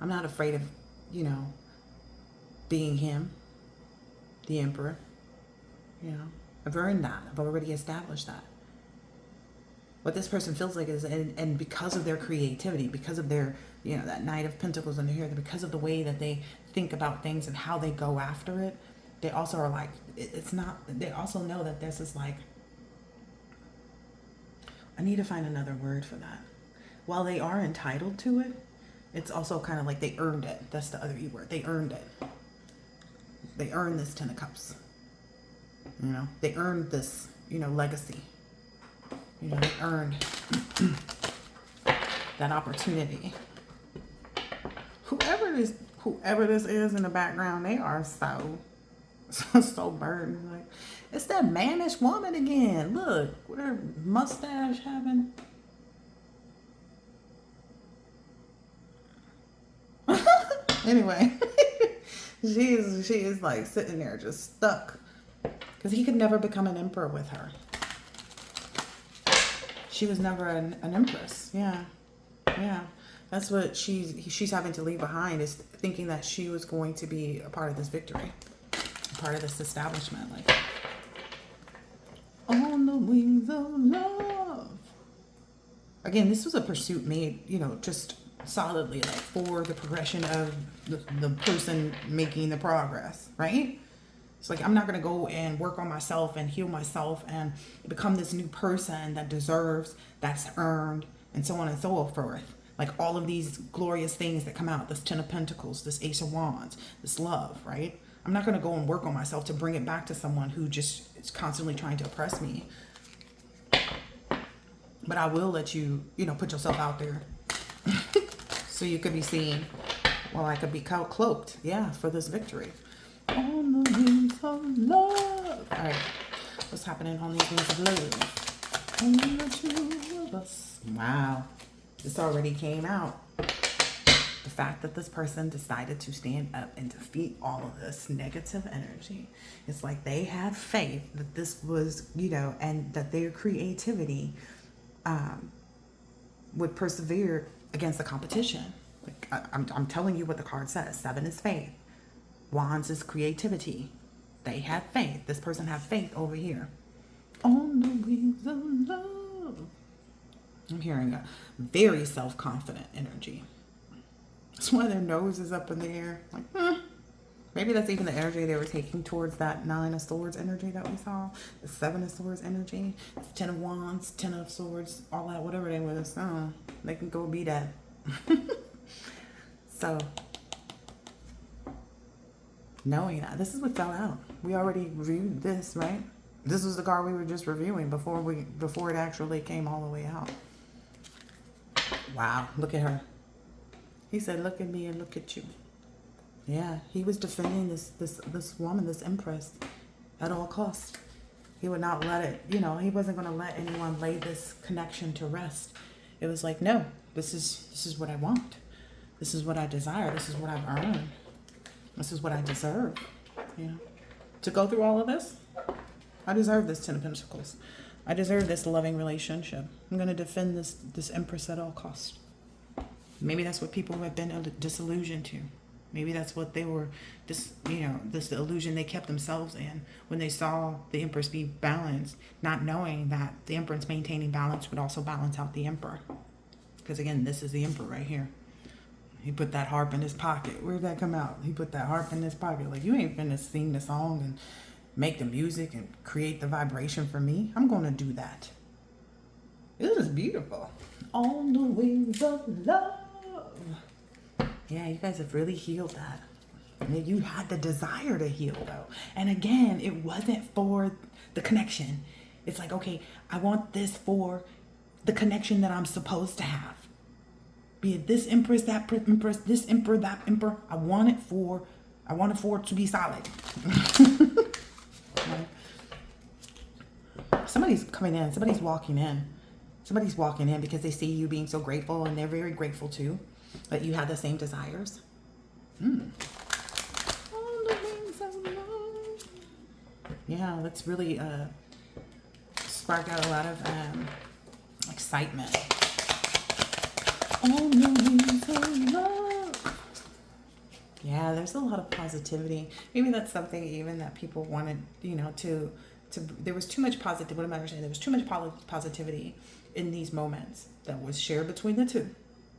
Speaker 1: I'm not afraid of, being him. The Emperor, I've earned that. I've already established that. What this person feels like is, and because of their creativity, because of their, that Knight of Pentacles in here, because of the way that they think about things and how they go after it, they also are like, it's not, they also know that this is like, I need to find another word for that. While they are entitled to it, it's also kind of like they earned it. That's the other E word. They earned it. They earned this 10 of Cups. They earned this, legacy. They earned that opportunity. Whoever this is in the background, they are so burdened. Like, it's that mannish woman again. Look, with her mustache having. Anyway. She is like sitting there just stuck because he could never become an emperor with her. She was never an empress. Yeah. That's what she's having to leave behind, is thinking that she was going to be a part of this victory, a part of this establishment. Like, on the wings of love. Again, this was a pursuit made, just solidly, like, for the progression of the person making the progress, right? It's like, I'm not going to go and work on myself and heal myself and become this new person that deserves, that's earned, and so on and so forth. Like all of these glorious things that come out, this 10 of Pentacles, this Ace of Wands, this love, right? I'm not going to go and work on myself to bring it back to someone who just is constantly trying to oppress me. But I will let you, put yourself out there. So you could be seen, or I could be cloaked, for this victory. On the wings of love. All right, what's happening on these wings of love? Only the two of us. Wow, this already came out. The fact that this person decided to stand up and defeat all of this negative energy. It's like they had faith that this was, and that their creativity would persevere against the competition. Like I'm telling you what the card says. 7 is faith. Wands is creativity. They had faith. This person had faith over here. On the wings of love. I'm hearing a very self-confident energy. That's why their nose is up in the air. Like, maybe that's even the energy they were taking towards that 9 of Swords energy that we saw. The 7 of Swords energy. 10 of Wands, 10 of Swords, all that, whatever they was. They can go be that. So, knowing that. This is what fell out. We already reviewed this, right? This was the card we were just reviewing before it actually came all the way out. Wow, look at her. He said, look at me and look at you. Yeah, he was defending this woman, this empress, at all costs. He would not let it, he wasn't going to let anyone lay this connection to rest. It was like, no, this is what I want. This is what I desire. This is what I've earned. This is what I deserve. To go through all of this, I deserve this 10 of Pentacles. I deserve this loving relationship. I'm going to defend this empress at all costs. Maybe that's what people have been disillusioned to. Maybe that's what they were, this illusion they kept themselves in when they saw the empress be balanced, not knowing that the empress maintaining balance would also balance out the emperor. Because again, this is the emperor right here. He put that harp in his pocket. Where'd that come out? He put that harp in his pocket. Like, you ain't finna sing the song and make the music and create the vibration for me. I'm going to do that. This is beautiful. On the wings of love. Yeah, you guys have really healed that. You had the desire to heal, though. And again, it wasn't for the connection. It's like, okay, I want this for the connection that I'm supposed to have. Be it this empress, that empress, this emperor, that emperor. I want it for it to be solid. Somebody's coming in. Somebody's walking in. Somebody's walking in because they see you being so grateful, and they're very grateful too that you have the same desires. Yeah, that's really sparked out a lot of excitement. On the wings of love. Yeah, there's a lot of positivity. Maybe that's something even that people wanted, to there was too much positive. What am I understanding? There was too much positivity in these moments that was shared between the two,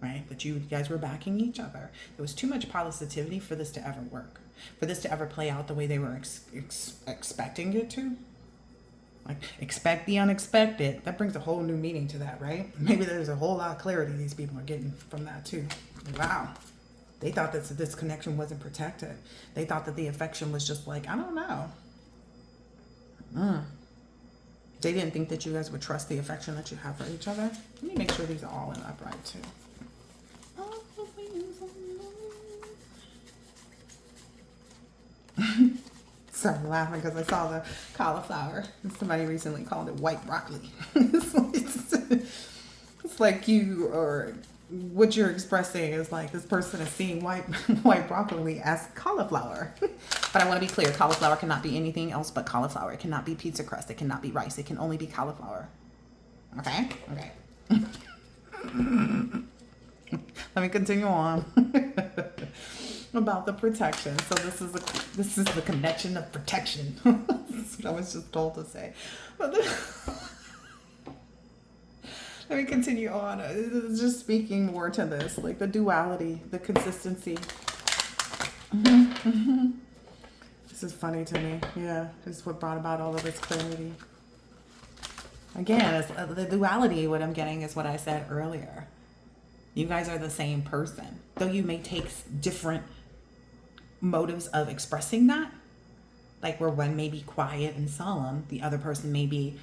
Speaker 1: right? That you guys were backing each other. There was too much positivity for this to ever work, for this to ever play out the way they were expecting it to. Like, expect the unexpected. That brings a whole new meaning to that, right? Maybe there's a whole lot of clarity these people are getting from that too. Wow. They thought that this connection wasn't protected. They thought that the affection was just like, I don't know. They didn't think that you guys would trust the affection that you have for each other. Let me make sure these are all in upright too. Sorry, laughing because I saw the cauliflower. Somebody recently called it white broccoli. It's like you, or what you're expressing is like this person is seeing white broccoli as cauliflower. But I want to be clear, cauliflower cannot be anything else but cauliflower. It cannot be pizza crust. It cannot be rice. It can only be cauliflower. Okay? Okay. Let me continue on. About the protection. So this is the connection of protection. That's what I was just told to say. But let me continue on. Just speaking more to this, like the duality, the consistency. This is funny to me. Yeah, this is what brought about all of this clarity. Again, it's, the duality, what I'm getting is what I said earlier. You guys are the same person. Though you may take different motives of expressing that, like where one may be quiet and solemn, the other person may be,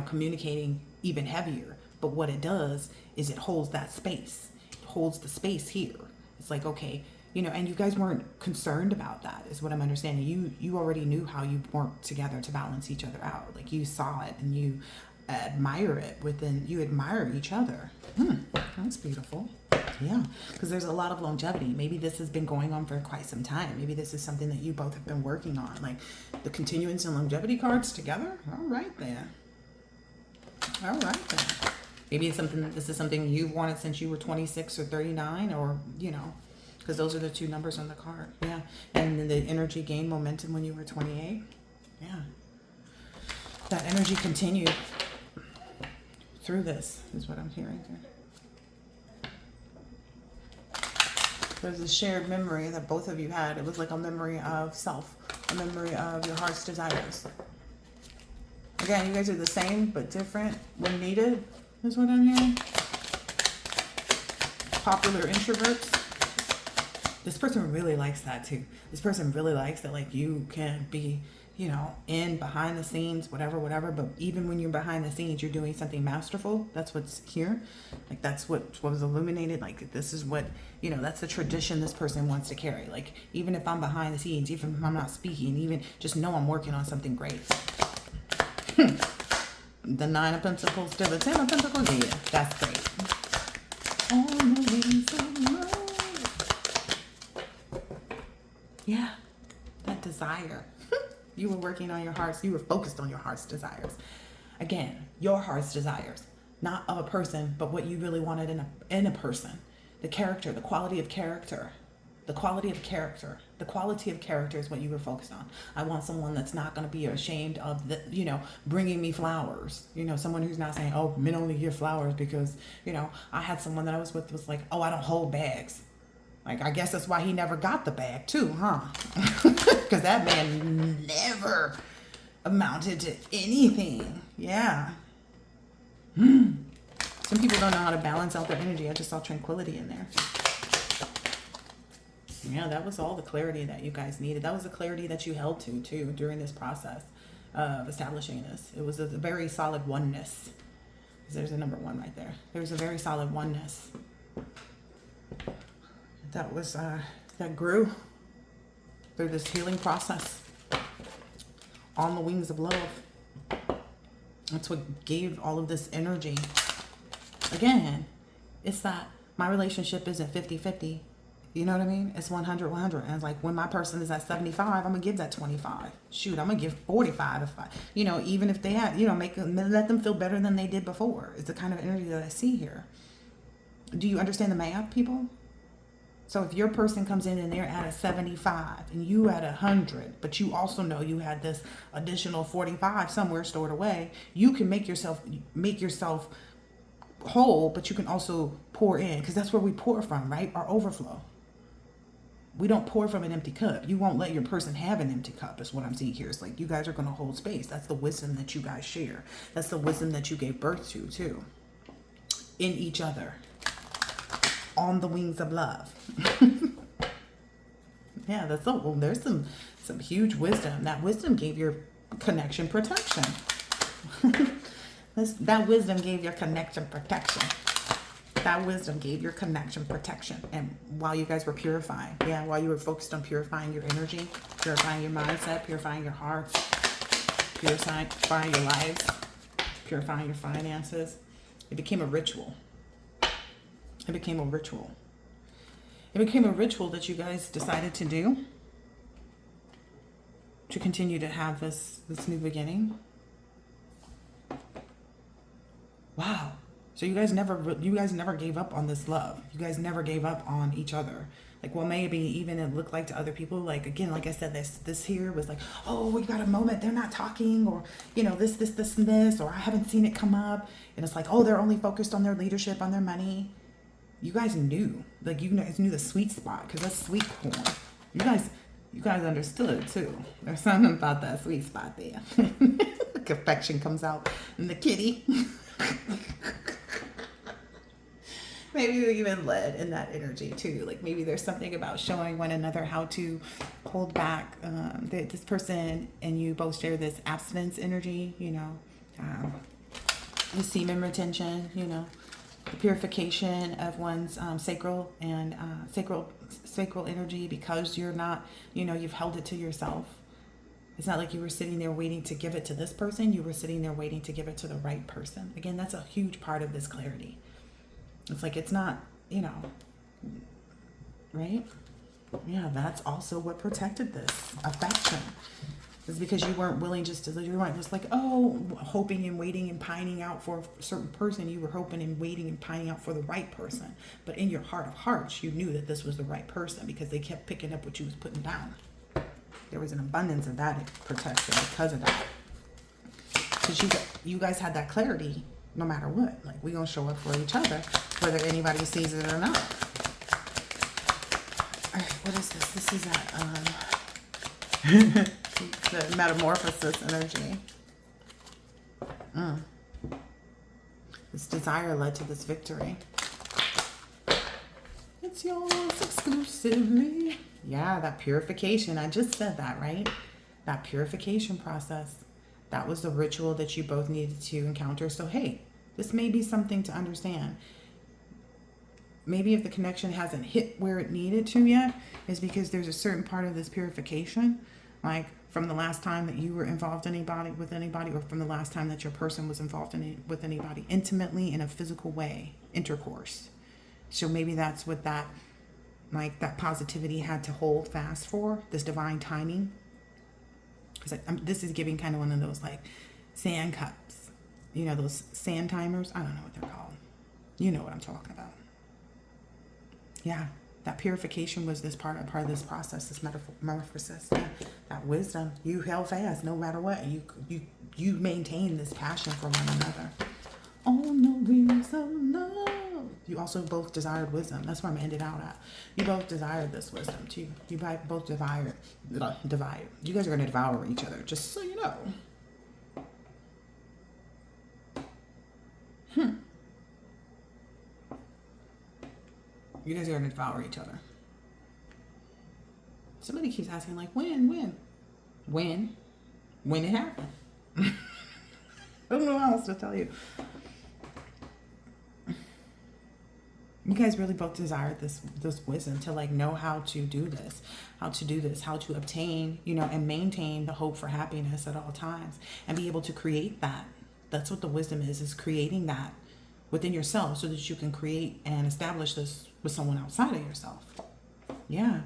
Speaker 1: communicating even heavier. But what it does is it holds that space. It holds the space here. It's like, okay, and you guys weren't concerned about that, is what I'm understanding. You already knew how you worked together to balance each other out. Like, you saw it and you admire it you admire each other. That's beautiful. Yeah, because there's a lot of longevity. Maybe this has been going on for quite some time. Maybe this is something that you both have been working on, like the continuance and longevity cards together. All right then. Maybe this is something you've wanted since you were 26 or 39, or because those are the two numbers on the card. Yeah, and then the energy gained momentum when you were 28. Yeah, that energy continued through this, is what I'm hearing here. There's a shared memory that both of you had. It was like a memory of self, a memory of your heart's desires. Again, you guys are the same but different when needed, is what I'm hearing. Popular introverts. This person really likes that too. This person really likes that, like, you can be, you know, in behind the scenes, whatever, but even when you're behind the scenes, you're doing something masterful. That's what's here. Like, that's what was illuminated. Like, this is what, you know, that's the tradition this person wants to carry. Like, even if I'm behind the scenes, even if I'm not speaking, even just know I'm working on something great. The 9 of Pentacles to the 10 of Pentacles. Yeah, that's great. On the wings of love. Yeah, that desire. You were working on your hearts. You were focused on your heart's desires. Again, your heart's desires, not of a person, but what you really wanted in a person. The character, the quality of character. The quality of character. The quality of character is what you were focused on. I want someone that's not going to be ashamed of, the, you know, bringing me flowers. You know, someone who's not saying, oh, men only give flowers because, you know, I had someone that I was with was like, oh, I don't hold bags. Like, I guess that's why he never got the bag too, huh? Because that man never amounted to anything. Yeah. Some people don't know how to balance out their energy. I just saw tranquility in there. Yeah, that was all the clarity that you guys needed. That was the clarity that you held to, too, during this process of establishing this. It was a very solid oneness. There's a number 1 right there. There's a very solid oneness. That was, that grew through this healing process on the wings of love. That's what gave all of this energy. Again, it's that my relationship isn't 50-50. You know what I mean? It's 100-100. And it's like, when my person is at 75, I'm going to give that 25. Shoot, I'm going to give 45. If I, you know, even if they have, you know, let them feel better than they did before. It's the kind of energy that I see here. Do you understand the math, people? So if your person comes in and they're at a 75 and you at 100, but you also know you had this additional 45 somewhere stored away, you can make yourself whole, but you can also pour in, because that's where we pour from, right? Our overflow. We don't pour from an empty cup. You won't let your person have an empty cup, is what I'm seeing here. It's like you guys are going to hold space. That's the wisdom that you guys share. That's the wisdom that you gave birth to, too. In each other. On the wings of love. Yeah, that's all. Well, there's some huge wisdom. That wisdom gave your connection protection. That wisdom gave your connection protection. That wisdom gave your connection protection. And while you guys were purifying, yeah, while you were focused on purifying your energy, purifying your mindset, purifying your hearts, purifying your lives, purifying your finances, it became a ritual. It became a ritual. It became a ritual that you guys decided to do to continue to have this new beginning. Wow. So you guys never gave up on this love. You guys never gave up on each other. Like, well, maybe even it looked like to other people, like, again, like I said, this here was like, oh, we got a moment, they're not talking, or, you know, this, and this, or I haven't seen it come up. And it's like, oh, they're only focused on their leadership, on their money. You guys knew, like, you guys knew the sweet spot, because that's sweet corn. You guys understood too. There's something about that sweet spot there. Affection comes out in the kitty. Maybe you even led in that energy too. Like, maybe there's something about showing one another how to hold back. This person and you both share this abstinence energy, you know, the semen retention, you know, the purification of one's sacral and sacral energy, because you're not, you know, you've held it to yourself. It's not like you were sitting there waiting to give it to this person. You were sitting there waiting to give it to the right person. Again, that's a huge part of this clarity. It's like, it's not, you know, right? Yeah, that's also what protected this affection. It's because you weren't willing you weren't just like, oh, hoping and waiting and pining out for a certain person. You were hoping and waiting and pining out for the right person. But in your heart of hearts, you knew that this was the right person, because they kept picking up what you was putting down. There was an abundance of that protection because of that. Because you guys had that clarity no matter what. Like, we're going to show up for each other, whether anybody sees it or not. All right, what is this? This is that, the metamorphosis energy. This desire led to this victory. It's yours exclusively. Yeah, that purification. I just said that, right? That purification process. That was the ritual that you both needed to encounter. So, hey, this may be something to understand. Maybe if the connection hasn't hit where it needed to yet, is because there's a certain part of this purification, like from the last time that you were involved with anybody, or from the last time that your person was involved with anybody intimately in a physical way, intercourse. So maybe that's what that positivity had to hold fast for, this divine timing. Because this is giving kind of one of those like sand cups, those sand timers. I don't know what they're called. You know what I'm talking about. Yeah, that purification was this part of this process, this metamorphosis. Yeah, that wisdom. You held fast no matter what. You maintained this passion for one another. On the wings of love. You also both desired wisdom. That's where I'm ended out at. You both desired this wisdom too. You both desired. You guys are going to devour each other, just so you know. You guys are going to devour each other. Somebody keeps asking, like, when it happened. I don't know how else to tell you. You guys really both desired this wisdom to like know how to do this, how to obtain, and maintain the hope for happiness at all times, and be able to create that. That's what the wisdom is creating that within yourself, so that you can create and establish this with someone outside of yourself. Yeah.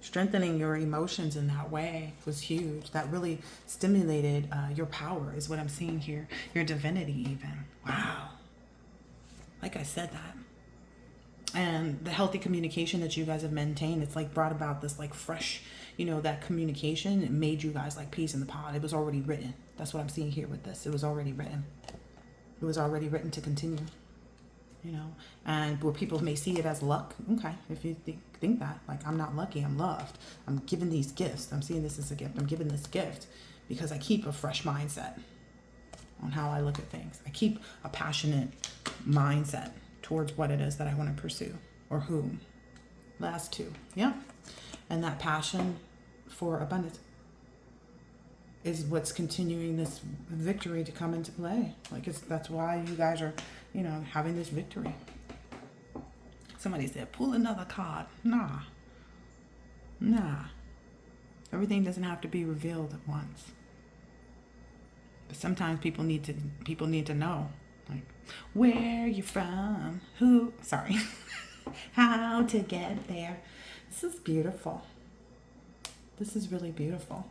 Speaker 1: Strengthening your emotions in that way was huge. That really stimulated your power, is what I'm seeing here. Your divinity even. Wow. Like I said that. And the healthy communication that you guys have maintained, it's like brought about this like fresh, that communication. It made you guys like peas in the pod. It was already written. That's what I'm seeing here with this. It was already written. It was already written to continue. And where people may see it as luck. Okay, if you think that, like, I'm not lucky, I'm loved. I'm given these gifts. I'm seeing this as a gift. I'm given this gift because I keep a fresh mindset on how I look at things. I keep a passionate mindset towards what it is that I want to pursue, or whom. Last two. Yeah. And that passion for abundance is what's continuing this victory to come into play. Like, that's why you guys are, having this victory. Somebody said, pull another card. Nah. Everything doesn't have to be revealed at once. But sometimes people need to know, like, where you from, how to get there. This is beautiful. This is really beautiful.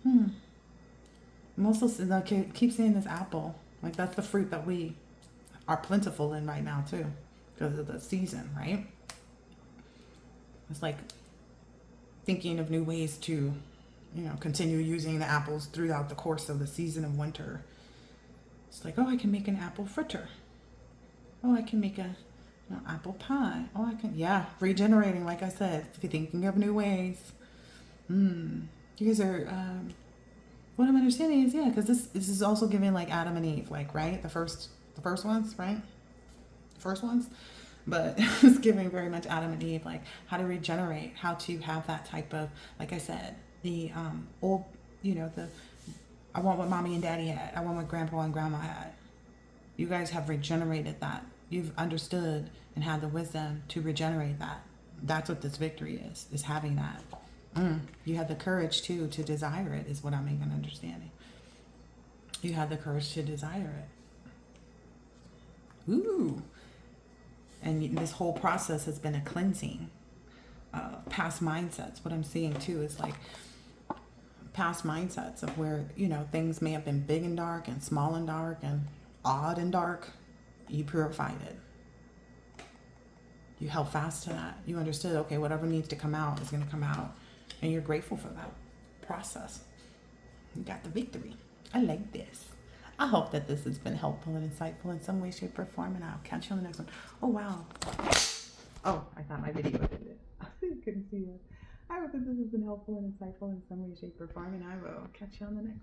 Speaker 1: I'm also keep seeing this apple. Like, that's the fruit that we are plentiful in right now too, because of the season, right? It's like thinking of new ways to, continue using the apples throughout the course of the season of winter. It's like, oh, I can make an apple fritter. Oh, I can make a apple pie. Oh, I can, regenerating, like I said, thinking of new ways. You guys are, what I'm understanding is, because this is also giving like Adam and Eve, like, right? The first ones, right? The first ones. But it's giving very much Adam and Eve, like how to regenerate, how to have that type of, like I said, the old, I want what mommy and daddy had. I want what grandpa and grandma had. You guys have regenerated that. You've understood and had the wisdom to regenerate that. That's what this victory is having that. You had the courage too to desire it, is what I'm even understanding. You had the courage to desire it. Ooh. And this whole process has been a cleansing of past mindsets. What I'm seeing too is like past mindsets of where, things may have been big and dark and small and dark and odd and dark. You purified it. You held fast to that. You understood, okay, whatever needs to come out is going to come out. And you're grateful for that process. You got the victory. I like this. I hope that this has been helpful and insightful in some way, shape, or form, and I'll catch you on the next one. Oh, wow. Oh, I thought my video ended. You couldn't see it. I hope that this has been helpful and insightful in some way, shape, or form, and I will catch you on the next.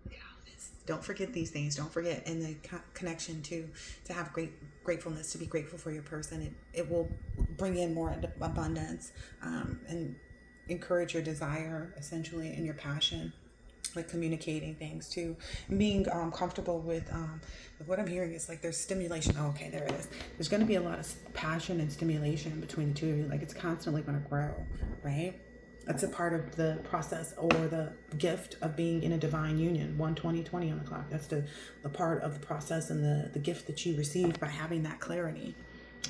Speaker 1: Look at all this. Don't forget these things. Don't forget in the connection to have gratefulness, to be grateful for your person. It will bring in more abundance and encourage your desire, essentially, and your passion. Like communicating things too, and being comfortable with what I'm hearing is like there's stimulation. Oh, okay, there it is. There's going to be a lot of passion and stimulation between the two of you. Like it's constantly going to grow, right? That's a part of the process or the gift of being in a divine union. 120 on the clock. That's the part of the process and the gift that you received by having that clarity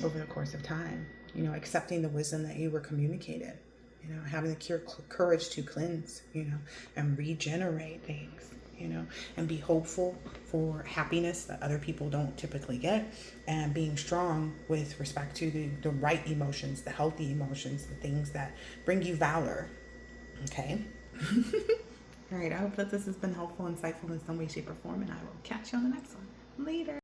Speaker 1: over the course of time. You know, accepting the wisdom that you were communicated. You know, having the courage to cleanse, you know, and regenerate things, you know, and be hopeful for happiness that other people don't typically get, and being strong with respect to the right emotions, the healthy emotions, the things that bring you valor. Okay. All right. I hope that this has been helpful, insightful in some way, shape, or form, and I will catch you on the next one. Later.